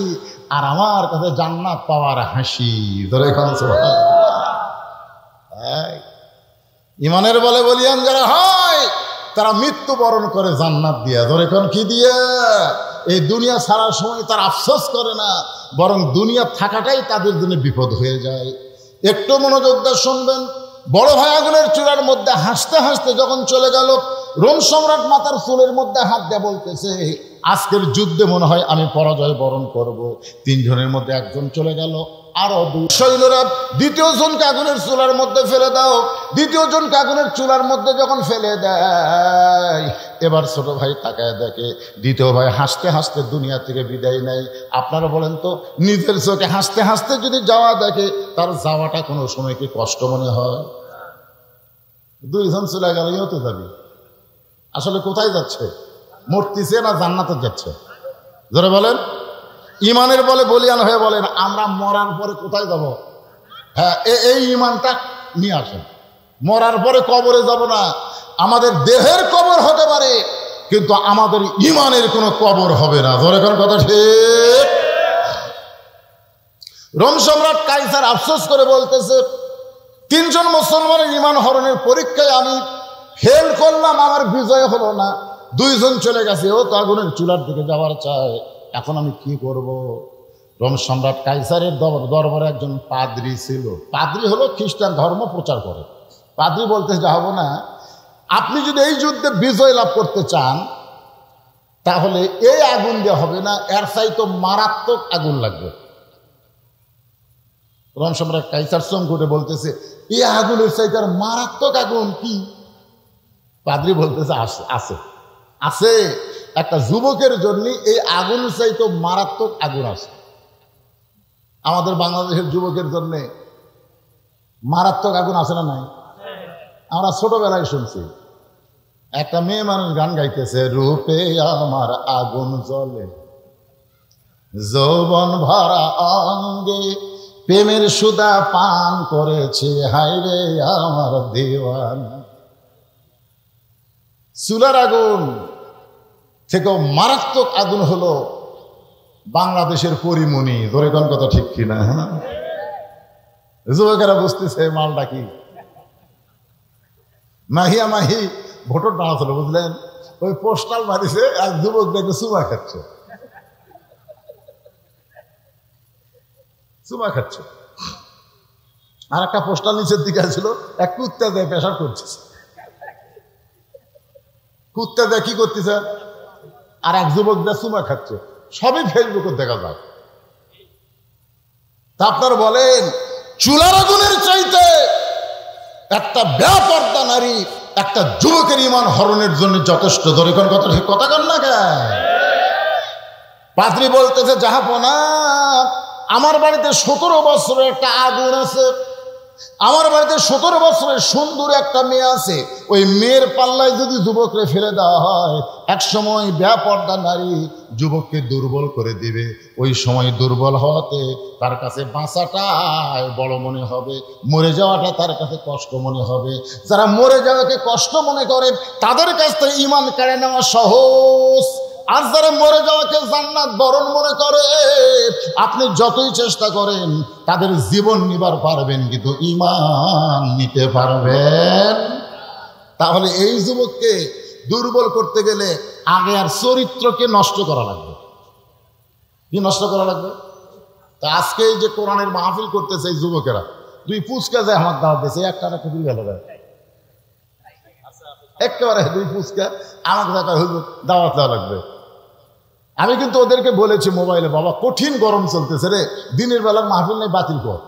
আর আমার কাছে জান্নাত পাওয়ার হাসি। ধরে ইমানের বলে বলিয়ান যারা হয় তারা মৃত্যুবরণ করে জান্নাত দিয়া। ধরে কি দিয়া? এই দুনিয়া ছাড়ার সময় তারা আফসোস করে না, বরং দুনিয়া থাকাটাই তাদের জন্য বিপদ হয়ে যায়। একটু মনোযোগ দিয়ে শুনবেন। বড় ভাই আগুনের চূড়ার মধ্যে হাসতে হাসতে যখন চলে গেল, রোম সম্রাট মাতার চুলের মধ্যে হাত দিয়ে বলতেছে আজকের যুদ্ধে মনে হয় আমি পরাজয় বরণ করব। 3 জনের মধ্যে একজন চলে গেল, আরো 2 সৈন্যরা দ্বিতীয় জনকে আগুনের চুলার মধ্যে ফেলে দাও। দ্বিতীয় জনকে আগুনের চুলার মধ্যে যখন ফেলে দেয়, এবার ছোট ভাই তাকায় দেখে দ্বিতীয় ভাই হাসতে হাসতে দুনিয়া থেকে বিদায় নেয়। আপনারা বলেন তো, নিজের চোখে হাসতে হাসতে যদি যাওয়া দেখে তার যাওয়াটা কোনো সময় কি কষ্ট মনে হয়? 2 জন চলে গেল, হতে যাবি আসলে কোথায় যাচ্ছে? মরতেছে না জান্নাতে যাচ্ছে? ধরে বলেন। ইমানের বলে বলিয়ান হয়ে বলেন আমরা মরার পরে কোথায় যাব? হ্যাঁ, এই ইমানটা নিয়ে আসেন। মরার পরে কবরে যাব না। আমাদের দেহের কবর হতে পারে কিন্তু আমাদের ইমানের কোনো কবর হবে না। ধরে কোন কথা ঠিক? রোম সম্রাট কাইসার আফসোস করে বলতেছে 3 জন মুসলমানের ইমান হরণের পরীক্ষায় আমি ফেল করলাম, আমার বিজয় হলো না। 2 জন চলে গেছে, ও তো আগুনের চুলার দিকে যাওয়ার চায়, এখন আমি কি করব? রোম সম্রাট কাইসারের দরবারে একজন পাদ্রী ছিল। পাদ্রী হলো খ্রিস্টান ধর্ম প্রচার করে। পাদ্রী বলতে যাব না, আপনি যদি এই যুদ্ধে বিজয় লাভ করতে চান তাহলে এই আগুন দিয়ে হবে না, এর চাইতে মারাত্মক আগুন লাগবে। রোম সম্রাট কাইসার চমকে বলতেছে এই আগুনের চাইতে আর মারাত্মক আগুন কি? পাদ্রী বলতেছে আছে আছে, একটা যুবকের জন্য এই আগুন চাইতে মারাত্মক আগুন আছে। আমাদের বাংলাদেশের যুবকের জন্য মারাত্মক আগুন আছে না নাই? আমরা ছোটবেলায় শুনছি একটা মেয়ে মানুষ গান গাইতেছে, রূপে আমার আগুন জ্বলে যৌবন ভরা অঙ্গে, প্রেমের সুধা পান করেছে হায়রে আমার দেওয়ানা। চুলার আগুন থেকেও মারাত্মক আগুন হলো বাংলাদেশের পরিমণি। ধরে কোন কথা ঠিক কিনা? হ্যাঁ, যুবকেরা বুঝতেছে মালটা কি। মাহিয়া মাহি ভোটর দাঁড়াচ্ছিল, বুঝলেন? ওই পোস্টাল মারিছে, এক যুবক দেখে চুমা খাচ্ছে, চুমা খাচ্ছে। আর একটা পোস্টাল নিচের দিকে ছিল, এক কুত্তা দেয় পেশাব করতেছে। কুত্তা দেয় কি করতেছে, আর এক যুবক দেয় চুমা খাচ্ছে। সবই ফেসবুকে দেখা যায়। তা আপনারা বলেন চুলার আগুনের চাইতে একটা বেপরদা নারী একটা যুবকের ইমান হরণের জন্য যথেষ্ট। ধরে কোন কথা ঠিক কথা কন না কেন? পাদ্রী বলতেছে জাহাপনা, আমার বাড়িতে 17 বছরের একটা আগুন আছে। আমার বাড়িতে 17 বছরের সুন্দর একটা মেয়ে আছে। ওই মেয়ের পাল্লায় যদি যুবকরে ফেলে দেওয়া হয়, এক সময় বেপরদা নারী যুবককে দুর্বল করে দিবে। ওই সময় দুর্বল হওয়াতে তার কাছে বাঁচাটাই বড় মনে হবে, মরে যাওয়াটা তার কাছে কষ্ট মনে হবে। যারা মরে যাওয়াকে কষ্ট মনে করে তাদের কাছ থেকে ঈমান কেড়ে নেওয়া সহজ। আর যারা মরে যাওয়াকে জান্নাত বরণ মনে করে, আপনি যতই চেষ্টা করেন তাদের জীবন নিবার পারবেন কিন্তু ঈমান নিতে পারবেন। তাহলে এই যুবককে দুর্বল করতে গেলে আগে আর চরিত্রকে নষ্ট করা লাগবে। কি নষ্ট করা লাগবে? তা আজকে এই যে কোরআনের মাহফিল করতেছে এই যুবকেরা, 2 পুচকা যায় আমার দাওয়াত দিয়েছে, একটা খুবই ভালো দেয়। একেবারে দুই ফুচকা আমাকে দেখা হুজুর দাওয়াত দেওয়া লাগবে। আমি কিন্তু ওদেরকে বলেছি মোবাইলে, বাবা কঠিন গরম চলতেছে রে, দিনের বেলার মাহফিল নেই, বাতিল কর,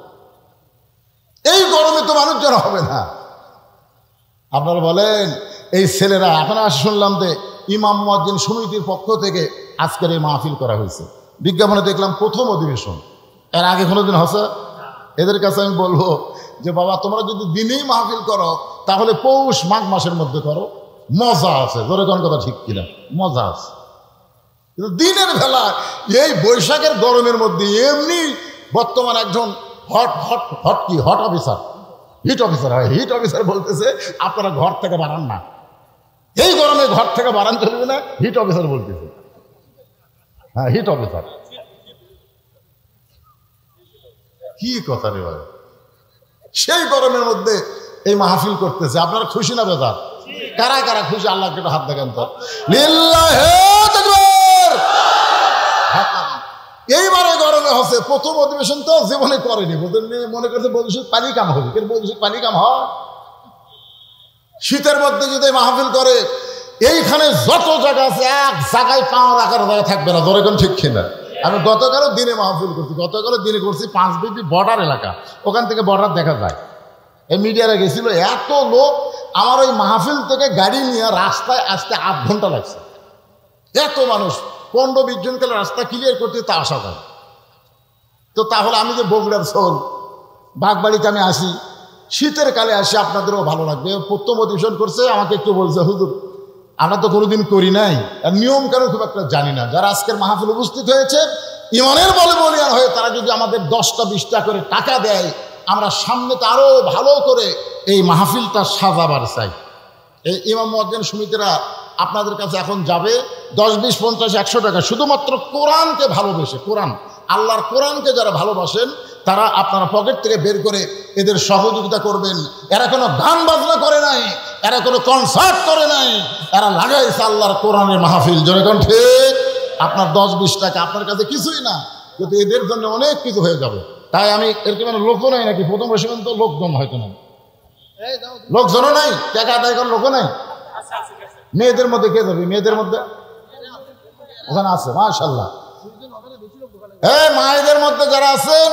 এই গরমে তো মানুষজন হবে না। আপনারা বলেন এই ছেলেরা এখন শুনলাম যে ইমাম মুয়াজ্জিন সমিতির পক্ষ থেকে আজকের এই মাহফিল করা হয়েছে, বিজ্ঞাপনে দেখলাম প্রথম অধিবেশন, এর আগে কোনোদিন হসে? এদের কাছে আমি বলবো যে বাবা তোমরা যদি দিনেই মাহফিল করো তাহলে পৌষ মাঘ মাসের মধ্যে করো, মজা আছে, ধরে কোন কথা ঠিক কিনা, মজা আছে। কিন্তু দিনের বেলা এই বৈশাখের গরমের মধ্যে এমনি বর্তমান একজন হট অফিসার, হিট অফিসার হয়, হিট অফিসার বলতেছে আপনারা ঘর থেকে বাড়ান না, এই গরমে ঘর থেকে বাড়ান চলবে না, হিট অফিসার বলতেছে। হ্যাঁ, হিট অফিসার, কি কথা রে ভাই, সেই গরমের মধ্যে এই মাহফিল করতেছে। আপনারা খুশি না বেজার? কারা কারা খুশি আল্লাহকে একটু হাত দেখেন তো। লিল্লাহি তাকবীর। এইবারে গরমে হচ্ছে প্রথম অধিবেশন তো জীবনে করেনি, মনে করছে বৈদেশিক পানি কাম হবে, কিন্তু বৈদেশিক পানি কাম হয়। শীতের মধ্যে যদি মাহফিল করে এইখানে যত জায়গা আছে এক জায়গায় পাওয়া রাখার জায়গা থাকবে না, ধরে কোন ঠিক কিনা। আমি গতকালও দিনে মাহফিল করছি, গতকালও দিনে করছি 5 বিবি বর্ডার এলাকা, ওখান থেকে বর্ডার দেখা যায়। এই মিডিয়ারা গেছিল, এত লোক, আমার ওই মাহফিল থেকে গাড়ি নিয়ে রাস্তায় আসতে 8 ঘন্টা লাগছে। এত মানুষ, 15-20 জন কালে রাস্তা ক্লিয়ার করতে তা আসা যায়। তো তাহলে আমি যে বগুড়ার শোল বাগবাড়িতে আমি আসি, শীতের কালে আসি, আপনাদেরও ভালো লাগবে। প্রথম অধিবেশন করছে, আমাকে একটু বলছে হুজুর আমরা তো কোনোদিন করি নাই, আর নিয়ম কেন খুব একটা জানি না। যারা আজকের মাহফিল উপস্থিত হয়েছে ইমানের বলে বলিয়ান হয়ে, তারা যদি আমাদের 10টা-20টা করে টাকা দেয়, আমরা সামনেতে আরো ভালো করে এই মাহফিলটা সাজাবার চাই। এই ইমাম মুয়াজ্জিন সমিতিরা আপনাদের কাছে এখন যাবে 10, 20, 50, 100 টাকা, শুধুমাত্র কোরআনকে ভালোবেসে, কোরআন আল্লাহর কোরআনকে যারা ভালোবাসেন তারা আপনারা পকেট থেকে বের করে এদের সহযোগিতা করবেন। এরা কোনো গান বাজনা করে নাই, এরা কোনো কনসার্ট করে নাই, এরা লাগাইছে আল্লাহর কোরআনের মাহফিল। যখন ঠিক আপনার 10-20 টাকা আপনার কাছে কিছুই না, কিন্তু এদের জন্য অনেক কিছু হয়ে যাবে। তাই আমি এরকম মানে লোকও নাই নাকি, প্রথম বসে তো লোকজন হয়তো না, লোকজনও নাই, টাকা আদায় করার লোকও নাই। মেয়েদের মধ্যে কে যাবে? মেয়েদের মধ্যে ওখানে আছে মাশাআল্লাহ। মায়েদের মধ্যে যারা আছেন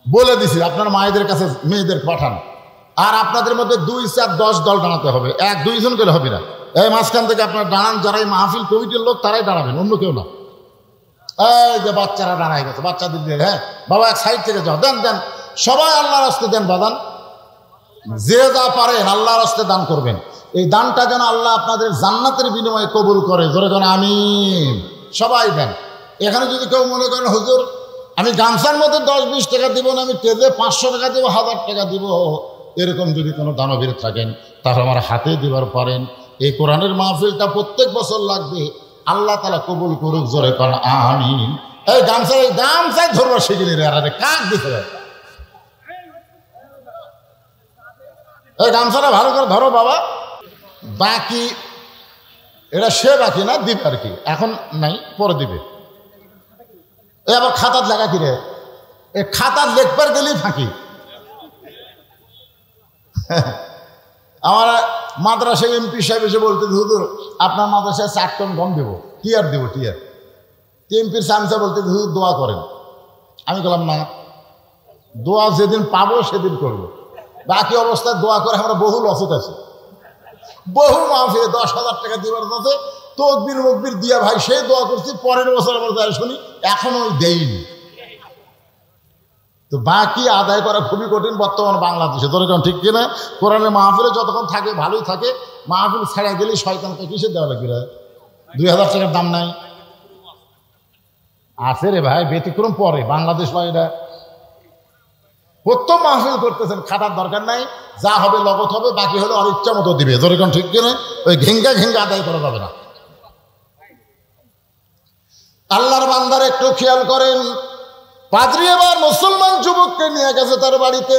বলে দিছি, আপনার মায়েদের কাছে মেয়েদের পাঠান। আর আপনাদের মধ্যে 2, 4, 10 দল দাঁড়াতে হবে, 1-2 জন করে হবে না। এই মাঝখান থেকে আপনার দাঁড়ান, যারা এই মাহফিল কমিটির লোক তারাই দাঁড়াবেন, অন্য কেউ না। এই যে বাচ্চারা দাঁড়ায় গেছে, বাচ্চাদের দিয়ে, হ্যাঁ বাবা এক সাইড থেকে যাও, দেন দেন, সবাই আল্লাহর রাস্তায় দেন বাদান, যে যা পারেন আল্লাহর রাস্তায় দান করবেন। এই দানটা যেন আল্লাহ আপনাদের জান্নাতের বিনিময়ে কবুল করে, জোরে যেন আমিন। সবাই দেন। এখানে যদি কেউ মনে করেন হুজুর আমি গামছার মধ্যে 10-20 টাকা দিব না, আমি টেজে 500 টাকা দিব, 1000 টাকা দিব, এরকম যদি কোনো দানবীর থাকেন তাহলে আমার হাতে দিবার পারেন। এই কোরআনের মাহফিলটা প্রত্যেক বছর লাগবে, আল্লাহ তাআলা কবুল করুক, জোরে কোন আমিন। এই গামছায় ধরবার শিখিনি রে, আরে কাক দিতে হবে, এই গামছাটা ভালো করে ধরো বাবা। বাকি এটা সে বাকি না, দিবে আর কি, এখন নাই, পরে দিবে। এ আবার খাতার লাগা কি রে, এ খাতার লেখবার গেলেই ফাঁকি। আমার মাদ্রাসায় এমপি সাহেব এসে বলতে, হুজুর আপনার মাদ্রাসায় 4 টন গম দেবো, কি আর দেবো টিয়ার। এমপির সামসা বলতে, হুজুর দোয়া করেন। আমি বললাম না, দোয়া যেদিন পাবো সেদিন করবো, বাকি অবস্থায় দোয়া করে আমরা বহু লসত আছে, বহু মাহফিলে 10,000 টাকা দিবার আছে, তকবির মকবির দিয়া ভাই সেই দোয়া করছি, পরের বছর আবার যাই শুনি এখনো দেইনি। তো বাকি আদায় করা খুবই কঠিন বর্তমান বাংলাদেশে, ধরে কেন ঠিক কিনা। কোরআনের মাহফিলে যতক্ষণ থাকে ভালোই থাকে, মাহফিল ছাড়া গেলেই শয়তানকে কিসের দেওয়া লাগবে? 2000 টাকার দাম নাই আছে রে ভাই, ব্যতিক্রম পরে বাংলাদেশ নয় এটা। প্রথম মাহফিল করতেছেন, খাতার দরকার নাই, যা হবে লগত হবে, বাকি হলে আর ইচ্ছা মতো দিবে, ধরে কেন ঠিক কিনা। ওই ঘেঙ্গা আদায় করা যাবে না। আল্লাহর বান্দার একটু খেয়াল করেন, পাদ্রী এবার মুসলমান যুবককে নিয়ে গেছে তার বাড়িতে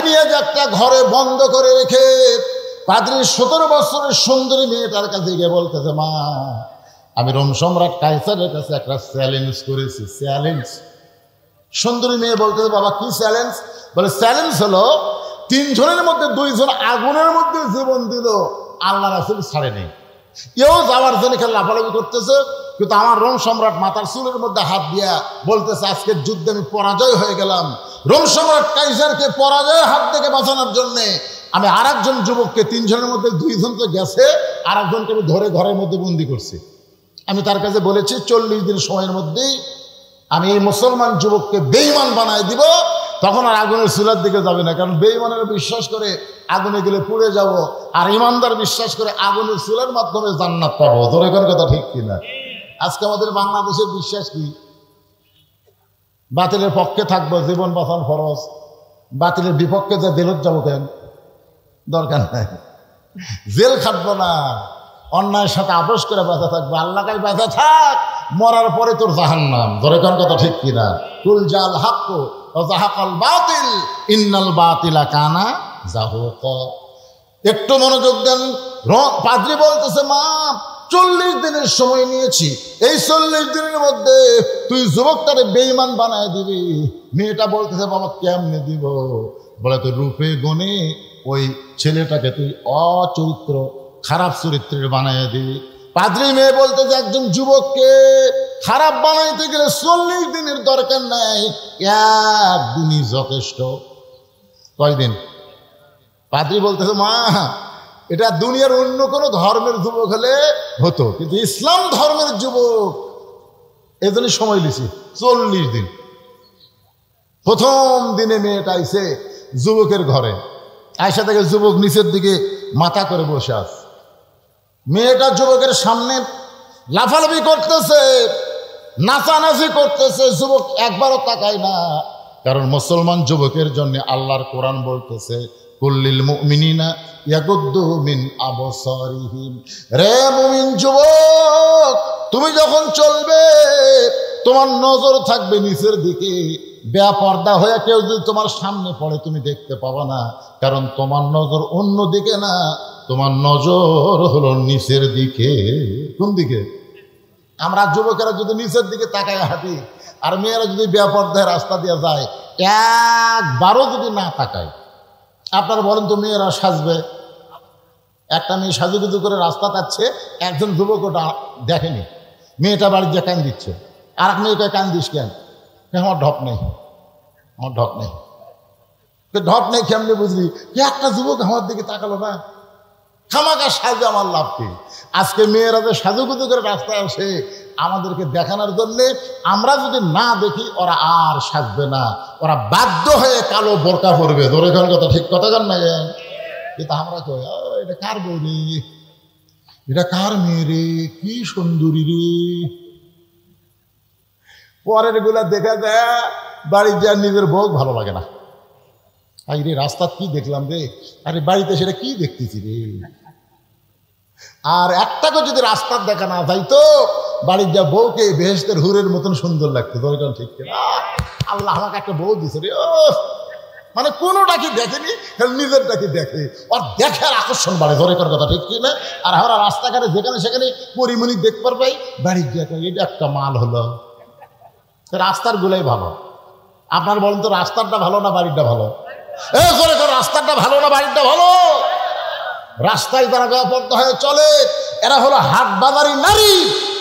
নিয়ে যে একটা ঘরে বন্ধ করে রেখে পাদ্রীর 17 বছরের সুন্দরী মেয়েটার কাছে গিয়ে বলতেছে, মা আমি রোম সম্রাট কাইসারের কাছে একটা চ্যালেঞ্জ করেছি। চ্যালেঞ্জ? সুন্দরী মেয়ে বলতেছে, বাবা কি চ্যালেঞ্জ? বলে চ্যালেঞ্জ হলো তিনজনের মধ্যে দুইজন আগুনের মধ্যে জীবন দিল, আল্লাহ রাসূল ছাড়েনি। এও যাওয়ার জন্য খেলে লাফালাফি করতেছে, কিন্তু আমার রোম সম্রাট মাথার চুলের মধ্যে হাত দিয়া বলতেছে আজকের যুদ্ধে আমি পরাজয় হয়ে গেলাম। রোম সম্রাট কাইসারকে পরাজয়ের হাত থেকে বাঁচানোর জন্যে আমি আর একজন যুবককে, তিনজনের মধ্যে দুইজন তো গেছে, আর একজনকে আমি ধরে ঘরের মধ্যে বন্দি করছি। আমি তার কাছে বলেছি 40 দিন সময়ের মধ্যেই আমি এই মুসলমান যুবককে বেঈমান বানায় দিব, তখন আর আগুনের চুলার দিকে যাবে না। কারণ বেঈমানেরা বিশ্বাস করে আগুনে গেলে পুড়ে যাব, আর ইমানদার বিশ্বাস করে আগুনের চুলার মাধ্যমে জান্নাত পাবো। তোর এখন কথা ঠিক কিনা? আজকে আমাদের বাংলাদেশের বিশ্বাস কি? বাতিলের পক্ষে থাকবো, জীবন বাঁচান ফরজ। বাতিলের বিপক্ষে যা জেলত যাবো কেন? দরকার নাই, জেল খাটবো না, অন্যায়ের সাথে আপোষ করে বাঁচা থাকবো। আল্লাহ কাছে বাঁচা থাক, মরার পরে তোর জাহান্নাম। দরকার কথা ঠিক কিনা? কুল জাল হাক্ক ওয়া যাহাকাল বাতিল ইন্নাল বাতিলা কানা যাহুকা। একটু মনোযোগ দেন। পাদ্রী বলতেছে, মা 40 দিনের সময় নিয়েছি, এই 40 দিনের মধ্যে তুই যুবকটারে বেঈমান বানায় দিবি। মেয়েটা বলতেছে, বাবা কেমনে দিব? বলে তো রূপে গুণে ওই ছেলেটাকে তুই অচরিত্র, খারাপ চরিত্রের বানায় দিবি। পাদ্রী মেয়ে বলতেছে, একজন যুবককে খারাপ বানাইতে গেলে 40 দিনের দরকার নাই, একদিনই যথেষ্ট। কয়দিন? পাদ্রী বলতেছে, মা এটা দুনিয়ার অন্য কোনো ধর্মের যুবক হলে হতো, কিন্তু ইসলাম ধর্মের যুবক, এজন্য সময় লিছি 40 দিন। প্রথম দিনে মেয়েটা আইছে যুবকের ঘরে, আয়সা থেকে যুবক নিচের দিকে মাথা করে বসে আছে। মেয়েটা যুবকের সামনে লাফালাফি করতেছে, নাচানাচি করতেছে। যুবক একবারও তাকায় না, কারণ মুসলমান যুবকের জন্য আল্লাহর কোরআন বলতেছে, কুল্লিল মুমিনিনা ইয়াগুদ্দু মিন আবসারিহিম। রে মুমিন যুবক, তুমি যখন চলবে তোমার নজর থাকবে নিচের দিকে। বেপর্দা হয়ে কেউ যদি তোমার সামনে পড়ে তুমি দেখতে পাবা না, কারণ তোমার নজর অন্য দিকে না, তোমার নজর হলো নিচের দিকে। কোন দিকে? আমরা যুবকেরা যদি নিচের দিকে তাকায় হাঁটি, আর মেয়েরা যদি বেপর্দায় রাস্তা দিয়ে যায়, একবারও যদি না তাকায়, আপনারা বলেন তো মেয়েরা সাজবে? একটা মেয়ে সাজুগুজু করে রাস্তা কাটছে, একজন যুবক ওটা দেখেনি, মেয়েটা বাড়ির যে কান দিচ্ছে, আর এক মেয়েকে কান দিস কেন? আমার ঢপ নেই, আমার ঢপ নেই। ঢপ নেই কেমনি বুঝলি? একটা যুবক আমার দিকে তাকালো না, খামাকা সাজে আমার লাভ কি? আজকে মেয়েরা যে সাজুগুজু করে রাস্তায় আসে আমাদেরকে দেখানোর জন্যে, আমরা যদি না দেখি ওরা আর সাজবে না, ওরা বাধ্য হয়ে কালো বোরকা পরবে। ধরে কোন কথা ঠিক কথা জান না? কিন্তু আমরা কই, এটা কার বউ রে, এটা কার মেয়ে রে, কি সুন্দরী রে। পরের গুলা দেখা যায়, বাড়ি যাওয়ার নিজের বউ ভালো লাগে না। আই রে রাস্তা কি দেখলাম রে, আরে বাড়িতে সেটা কি দেখতেছি রে। আর একটাকে যদি রাস্তার দেখা না যাইতো, বাড়ির যা বউকে বেহেশতের হুরের মতন সুন্দর লাগতো। দরকার ঠিক আল্লাহ আমাকে একটা বউ দিছে রে, মানে কোনোটাকে দেখেনি, নিজেরটাকে দেখে, আর দেখার আকর্ষণ বাড়ে। দরকার কথা ঠিক কিনা? আর আমরা রাস্তাঘাটে যেখানে সেখানে পরিমণি দেখতে পারবাই, বাড়ির দেখা এটা একটা মাল হলো। রাস্তার গুলাই ভালো। আপনার বলেন তো রাস্তারটা ভালো না বাড়িটা ভালো? রাস্তাটা ভালো না বাড়িটা ভালো? রাস্তায় তারা বেপর্দা হয়ে চলে, এরা হলো হাট বাজারি নারী,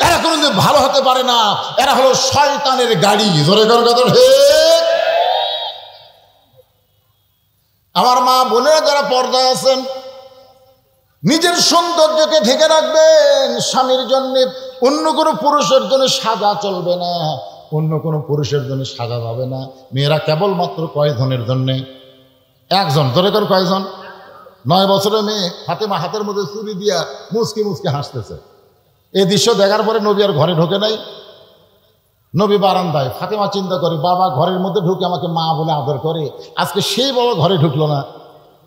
এরা কোনোদিন ভালো হতে পারে না, এরা হলো শয়তানের গাড়ি। জোরে করে কথা ঠিক। আমার মা বোনেরা যারা পর্দায় আছেন, নিজের সৌন্দর্যকে ঢেকে রাখবেন। স্বামীর জন্য অন্য কোনো পুরুষের জন্য সাজা চলবে না, অন্য কোনো পুরুষের জন্য সাজা যাবে না। মেয়েরা কেবলমাত্র কয়জনের জন্যে? একজন। ধরে কর কয়জন? 9 বছরের মেয়ে ফাতেমা হাতের মধ্যে চুরি দিয়া মুচকি মুচকি হাসতেছে। এই দৃশ্য দেখার পরে নবী আর ঘরে ঢোকে নাই, নবী বারান্দায়। ফাতেমা চিন্তা করে, বাবা ঘরের মধ্যে ঢুকে আমাকে মা বলে আদর করে, আজকে সেই বাবা ঘরে ঢুকলো না।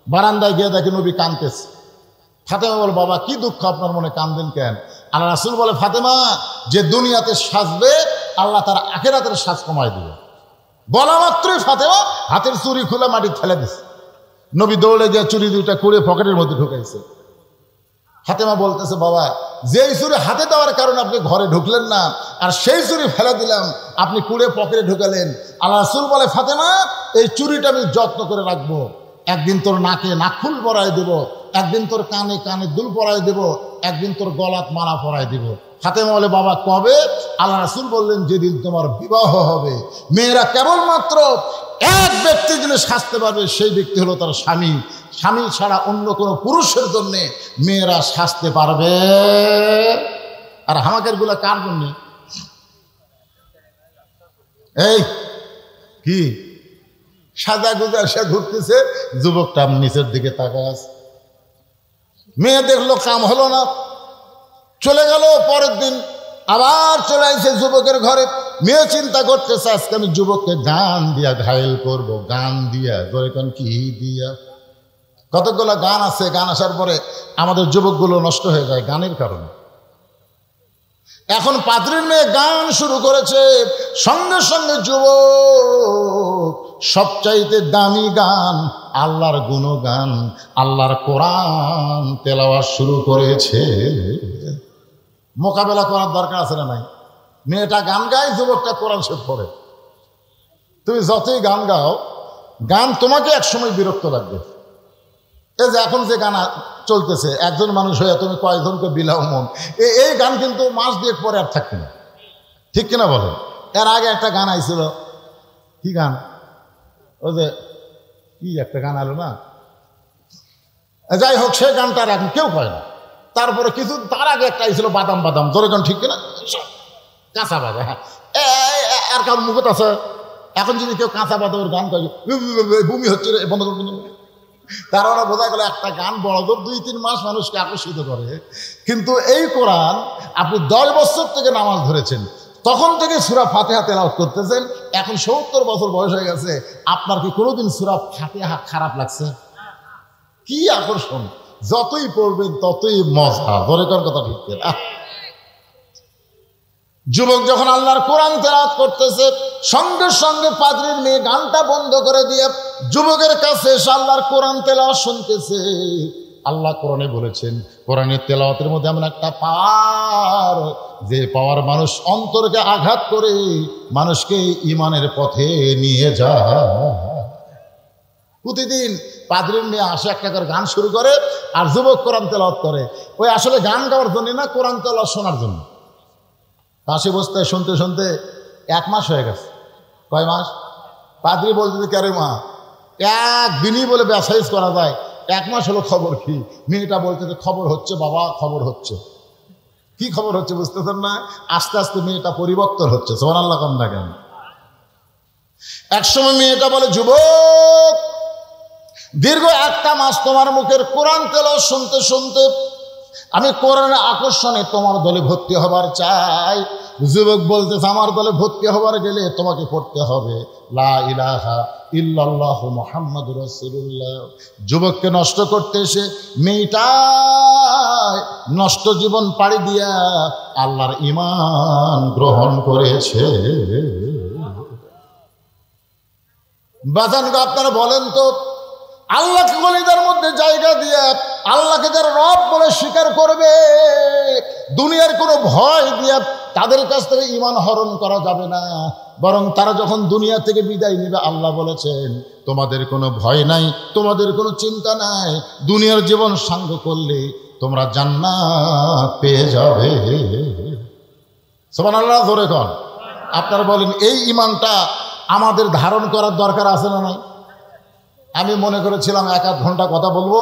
বারান্দায় গিয়ে দেখে নবী কাঁদতেছে। ফাতেমা বলে, বাবা কি দুঃখ আপনার মনে, কাঁদেন কেন? আল্লাহ রাসূল বলে, ফাতেমা যে দুনিয়াতে সাজবে আল্লাহ তার আখিরাতের সাজ কমায় দিবে। বলা মাত্রই ফাতেমা হাতের চুরি খুলে মাটি ফেলে দিছে। নবী দৌড়ে গিয়ে চুরি 2টা কুড়ে পকেটের মধ্যে ঢুকাইছে। ফাতেমা বলতেছে, বাবা যেই চুরি হাতে দেওয়ার কারণে আপনি ঘরে ঢুকলেন না, আর সেই চুরি ফেলে দিলাম, আপনি কুড়ে পকেটে ঢুকালেন। আল্লাহ রাসূল বলে, ফাতেমা এই চুরিটা আমি যত্ন করে রাখবো, একদিন তোর নাকে নাকফুল পরাই দেব, একদিন তোর কানে কানে দুল পরাই দেব, একদিন তোর গলাত মালা পরাই দেব। ফাতেমা বলে বাবা কবে? আল্লাহ রাসূল বললেন যেদিন তোমার বিবাহ হবে। মেয়েরা কেবলমাত্র এক ব্যক্তি যিনি সাজতে পারবে সেই ব্যক্তি হলো তার স্বামী। স্বামী ছাড়া অন্য কোনো পুরুষের জন্য মেয়েরা সাজতে পারবে। আর হামাকের গুলা কার জন্য? এই কি সাদা গুজা সে ঘুরতেছে, যুবকটা নিচের দিকে তাকায় আছে। মেয়ে দেখলো কাম হলো না, চলে গেল। পরের দিন আবার চলে আসছে যুবকের ঘরে। মেয়ে চিন্তা করতেছে আজকে আমি যুবককে গান দিয়া ঘায়েল করব। গান দিয়া এখন কি দিয়া, কতগুলো গান আছে। গান আসার পরে আমাদের যুবকগুলো নষ্ট হয়ে যায় গানের কারণে। এখন পাদ্রীর মেয়ে গান শুরু করেছে, সঙ্গে সঙ্গে যুবক সবচাইতে দামি গান আল্লাহর গুণগান, আল্লাহর কোরআন তেলাওয়াত শুরু করেছে। মোকাবেলা করার দরকার আছে না নাই? মেয়েটা গান গায়, যুবকটা কোরআন শরীফ পড়ে। তুমি যতই গান গাও, গান তোমাকে একসময় বিরক্ত লাগবে। এই যে এখন যে গান চলতেছে, একজন মানুষ হয়ে তুমি কয়েকজনকে বিলাও মন, এই গান কিন্তু মাস দিয়ে পরে আর থাকবে না, ঠিক কিনা বলেন? এর আগে একটা গান আইছিল, কি গান? ওই যে কি একটা গান আলো না, যাই হোক সে গানটা আর এখন কেউ কয় না। তারপরে কিছু তার আগে একটা আইছিল বাদাম বাদাম, জোরে গান, ঠিক কিনা? কাঁচা বাদাম, হ্যাঁ। আর কারণ মুখত আছে। এখন যদি কেউ কাঁচা বাদামের গান করে ভূমি হচ্ছে বন্ধ করবেন, তার মানে বোঝা গেল একটা গান বড় জোর 2-3 মাস মানুষকে আকর্ষিত করে। কিন্তু এই কোরআন আপনি 10 বছর থেকে নামাজ ধরেছেন, তখন থেকে সূরা ফাতিহা তেলাওয়াত করতেছেন, এখন 70 বছর বয়স হয়ে গেছে, আপনার কি কোনোদিন সূরা ফাতিহা খারাপ লাগছে? কি আকর্ষণ! যতই পড়বেন ততই মজা, দরকার কথা ঠিক না। যুবক যখন আল্লাহর কোরআন তেলাওয়াত করতেছে, সঙ্গে সঙ্গে পাদ্রীর মেয়ে গানটা বন্ধ করে দিয়ে যুবকের কাছে এসে আল্লাহর কোরআন তেলাওয়াত শুনতেছে। আল্লাহ কোরআনে বলেছেন, কোরআনের তেলাওয়াতের মধ্যে এমন একটা পাওয়ার, যে পাওয়ার মানুষ অন্তরকে আঘাত করে মানুষকে ঈমানের পথে নিয়ে যায়। প্রতিদিন পাদ্রীর মেয়ে আসে, একটা করে গান শুরু করে, আর যুবক কোরআন তেলাওয়াত করে। ওই আসলে গান গাওয়ার জন্য না, কোরআন তেলাওয়াত শোনার জন্য। পাশে বসতে শুনতে শুনতে 1 মাস হয়ে গেছে। কয় মাস? পাদ্রী বলতে কেরে মা, একদিনই বলে ব্যাসাইজ করা যায়, 1 মাস হলো খবর কি? মেয়েটা বলতে খবর হচ্ছে বাবা, খবর হচ্ছে। কি খবর হচ্ছে বুঝতেছেন না? আস্তে আস্তে মেয়েটা পরিবর্তন হচ্ছে। সুবহানাল্লাহ কম না কেন? একসময় মেয়েটা বলে, যুবক দীর্ঘ 1 মাস তোমার মুখের কোরআন তেলাওয়াত শুনতে শুনতে আমি কোরআনের আকর্ষণে তোমার দলে ভর্তি হবার চাই। যুবক বলতেছে, আমার দলে ভর্তি হবার গেলে তোমাকে পড়তে হবে লা ইলাহা ইল্লাল্লাহু মুহাম্মাদুর রাসূলুল্লাহ। যুবককে নষ্ট করতে এসে মেয়েটা নষ্ট জীবন পাড়ি দিয়া আল্লাহর ঈমান গ্রহণ করেছে। বাজানগো আপনারা বলেন তো, আল্লাহকে কলিজার মধ্যে জায়গা দিয়ে আল্লাহকে যারা রব বলে স্বীকার করবে, দুনিয়ার কোনো ভয় দিয়ে তাদের কাছ থেকে ঈমান হরণ করা যাবে না। বরং তারা যখন দুনিয়া থেকে বিদায় নেবে, আল্লাহ বলেছেন তোমাদের কোনো ভয় নাই, তোমাদের কোনো চিন্তা নাই, দুনিয়ার জীবন সাঙ্গ করলে তোমরা জান্নাত পেয়ে যাবে। সুবহানাল্লাহ, জোরে কন। আপনারা বলেন এই ঈমানটা আমাদের ধারণ করার দরকার আছে না নাই? আমি মনে করেছিলাম 1-8 ঘন্টা কথা বলবো,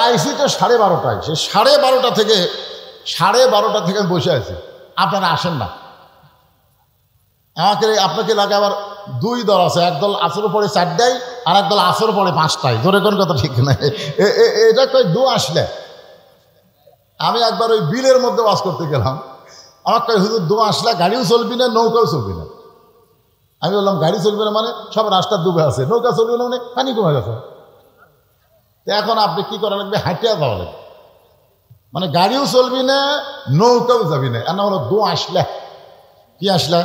আইসি তো 12:30টায়। সে 12:30 থেকে বসে আছি, আপনারা আসেন না। আপনাকে লাগে আবার 2 দল আছে, একদল আসর পরে 4টায়, আর একদল আসর পরে 5টায়। ধরে কোন কথা ঠিক না? এটা কই দু আসলে। আমি একবার ওই বিলের মধ্যে ওয়াজ করতে গেলাম, আমার কই হুজুর দু আসলে গাড়িও চলবি না, নৌকাও চলবি না। আমি বললাম গাড়ি চলবে না মানে? সব রাস্তা ডুবে আছে। নৌকা চলবে না মানে? পানি কমে গেছে। এখন আপনি কি করা লাগবে? হাঁটিয়া যাওয়া লাগবে। মানে গাড়িও চলবি না, নৌকাও যাবি না। আর না হলো দু আসলে। কি আসলে?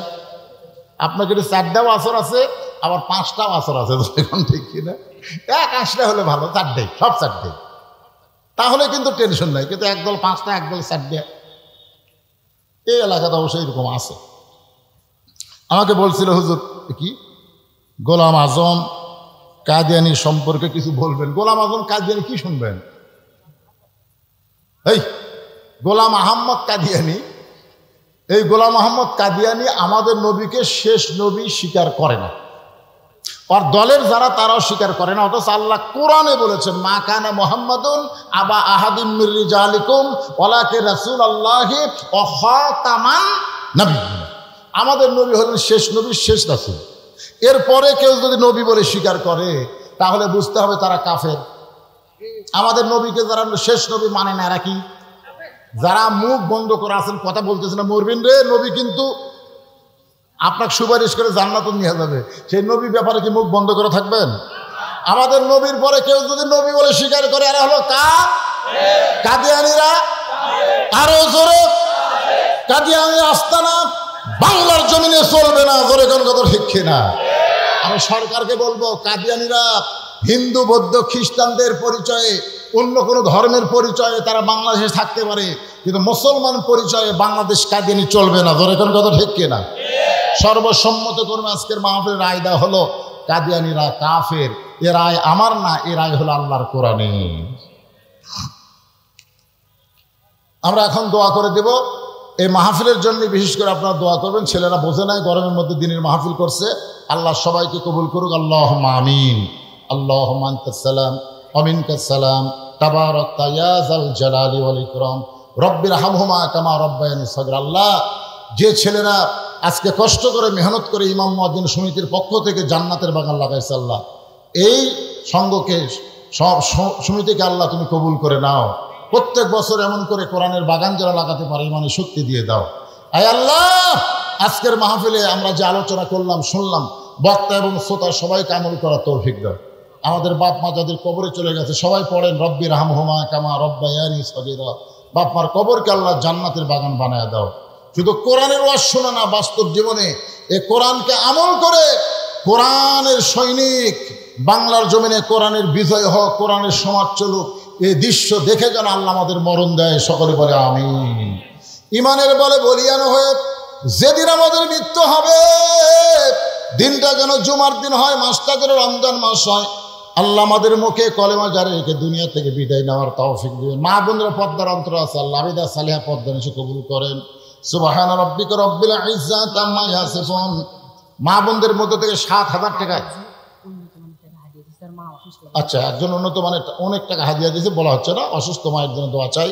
আপনার যদি 4টাও আসর আছে, আবার 5টাও আসর আছে, এখন ঠিক কিনা? এক আসলে হলে ভালো, 4টাই, সব 4টাই, তাহলে কিন্তু টেনশন নাই। কিন্তু একদল 5টা, একদল 4টা, এই এলাকাতে অবশ্যই এরকম আছে। আমাকে বলছিল হুজুর কি গোলাম আজম কাদিয়ানি সম্পর্কে কিছু বলবেন। গোলাম আজম কাদিয়ানি কি শুনবেন? এই গোলাম আহমদ কাদিয়ানি, এই গোলাম আহমদ কাদিয়ানি আমাদের নবীকে শেষ নবী স্বীকার করে না, আর দলের যারা তারাও স্বীকার করে না। অথচ আল্লাহ কোরআনে বলেছেন, মা কানা মুহাম্মাদুন আবা আহাদিম মির রিজালিকুম ওয়ালাকিন রাসূলুল্লাহি ওয়া খাতামান নাবিয়্যিন। আমাদের নবী হলেন শেষ নবী, শেষ রাসূল। এরপরে কেউ যদি নবী বলে স্বীকার করে তাহলে বুঝতে হবে তারা কাফের। আমাদের নবীকে যারা শেষ নবী মানে না, এরা কি? যারা মুখ বন্ধ করে আছেন, কথা বলতেছে না, মরবেন রে নবী কিন্তু আপনাকে সুপারিশ করে জান্নাতে নিয়ে যাবে, সেই নবী ব্যাপারে কি মুখ বন্ধ করে থাকবেন? আমাদের নবীর পরে কেউ যদি নবী বলে স্বীকার করে, এরা হলো কাদিয়ানীরা। আরো জোরে, কাদিয়ানী আস্তানা বাংলার জমিনে চলবে না। জোরে কোন কথা ঠিক না? আমি সরকারকে বলবো, কাদিয়ানীরা হিন্দু বৌদ্ধ খ্রিস্টানদের পরিচয়ে, অন্য কোনো ধর্মের পরিচয়ে তারা বাংলাদেশে থাকতে পারে, কিন্তু মুসলমান পরিচয়ে বাংলাদেশ কাদিয়ানী চলবে না। জোরে কোন কথা ঠিক না? সর্বসম্মত কর্মে আজকের মাহফিলের রায় দেওয়া হলো কাদিয়ানীরা কাফের। এ রায় আমার না, এ রায় হলো আল্লাহর কোরআনে। আমরা এখন দোয়া করে দেব এই মাহফিলের জন্য। বিশেষ করে আপনারা দোয়া করবেন, ছেলেরা বোঝে নাই গরমের মধ্যে দিনের মাহফিল করছে। আল্লাহ সবাইকে কবুল করুক। আল্লাহুম্মা আমিন। আল্লাহুম্মা আনতাস সালাম ওয়া মিনকাস সালাম তাবারাকতা ইয়া যাল জালালি ওয়াল ইকরাম রব্বিরহামহুমা কামা রব্বায়ানি সগীরা। আল্লাহ, যে ছেলেরা আজকে কষ্ট করে মেহনত করে ইমাম মুয়াজ্জিন সমিতির পক্ষ থেকে জান্নাতের বাগান লাগাইছে, আল্লাহ এই সঙ্গকে সব সমিতিকে আল্লাহ তুমি কবুল করে নাও। প্রত্যেক বছর এমন করে কোরআনের বাগান যারা লাগাতে পারে ইমানে শক্তি দিয়ে দাও। আয় আল্লাহ, আজকের মাহফিলে আমরা যে আলোচনা করলাম, শুনলাম, বক্তা এবং শ্রোতা সবাইকে আমল করার তৌফিক দাও। আমাদের বাপ মা যাদের কবরে চলে গেছে সবাই পড়েন রব্বিরহামহুমা কামা রব্বায়ানি সগীরা। বাপ মার কবরকে আল্লাহ জান্নাতের বাগান বানায় দাও। শুধু কোরআনের ওয়াজ শোনা না, বাস্তব জীবনে এই কোরআনকে আমল করে কোরআনের সৈনিক বাংলার জমিনে কোরআনের বিজয় হোক, কোরআনের সমাজ চলুক, এই দৃশ্য দেখে যেন আল্লাহ আমাদের মরণ দেয়। সকলে বলে আমিন। ইমানের বলে বলিয়ান হয়ে যেদিন আমাদের মৃত্যু হবে, দিনটা যেন জুমার দিন হয়, মাসটা যেন রমজান মাস হয়। আল্লাহ আমাদের মুখে কলেমা জারি রেখে দুনিয়া থেকে বিদায় নেওয়ার তৌফিক দিবেন। মা বোনরা পর্দার অন্তর আছে, আল্লাহ আবিদা সালিহা পর্দা নিশে কবুল করেন। সুবহান রাব্বিকা রব্বিল ইজ্জাতি আম্মা ইয়াসিফুন। মা বোনদের মধ্যে থেকে ৭,০০০ টাকা, আচ্ছা একজন উন্নত মানের অনেক টাকা হাদিয়া দিয়েছে, বলা হচ্ছে না। অসুস্থ মায়ের জন্য দোয়া চাই,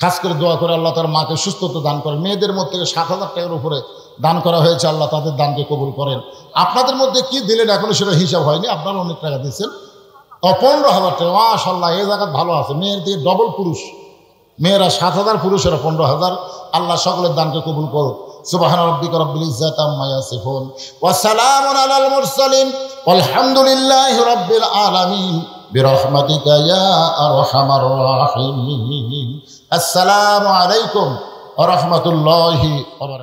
খাস করে দোয়া করে আল্লাহ তার মাকে সুস্থতা দান করেন। মেয়েদের মধ্যে থেকে ৭,০০০ টাকার উপরে দান করা হয়েছে, আল্লাহ তাদের দানকে কবুল করেন। আপনাদের মধ্যে কি দিলেন এখনো সেটা হিসাব হয়নি, আপনারা অনেক টাকা দিয়েছেন। ১৫,০০০ টাকা, মাশাআল্লাহ, এই জায়গা ভালো আছে। মেয়ের দিকে ডবল পুরুষ, মেয়েরা ৭,০০০, পুরুষেরা ১৫,০০০। আল্লাহ সকলের দানকে কবুল করুক। সুবহান রাব্বিকা রব্বিল ইজ্জাতি আম্মা ইয়াসিফুন ওয়া সালামুন আলাল মুরসালিন ওয়ালহামদুলিল্লাহি রাব্বিল আলামিন বিরহমাতিকা ইয়া আরহামার রাহিমিন। আসসালামু আলাইকুম ওয়া রাহমাতুল্লাহি ওয়া বারাকাতুহু।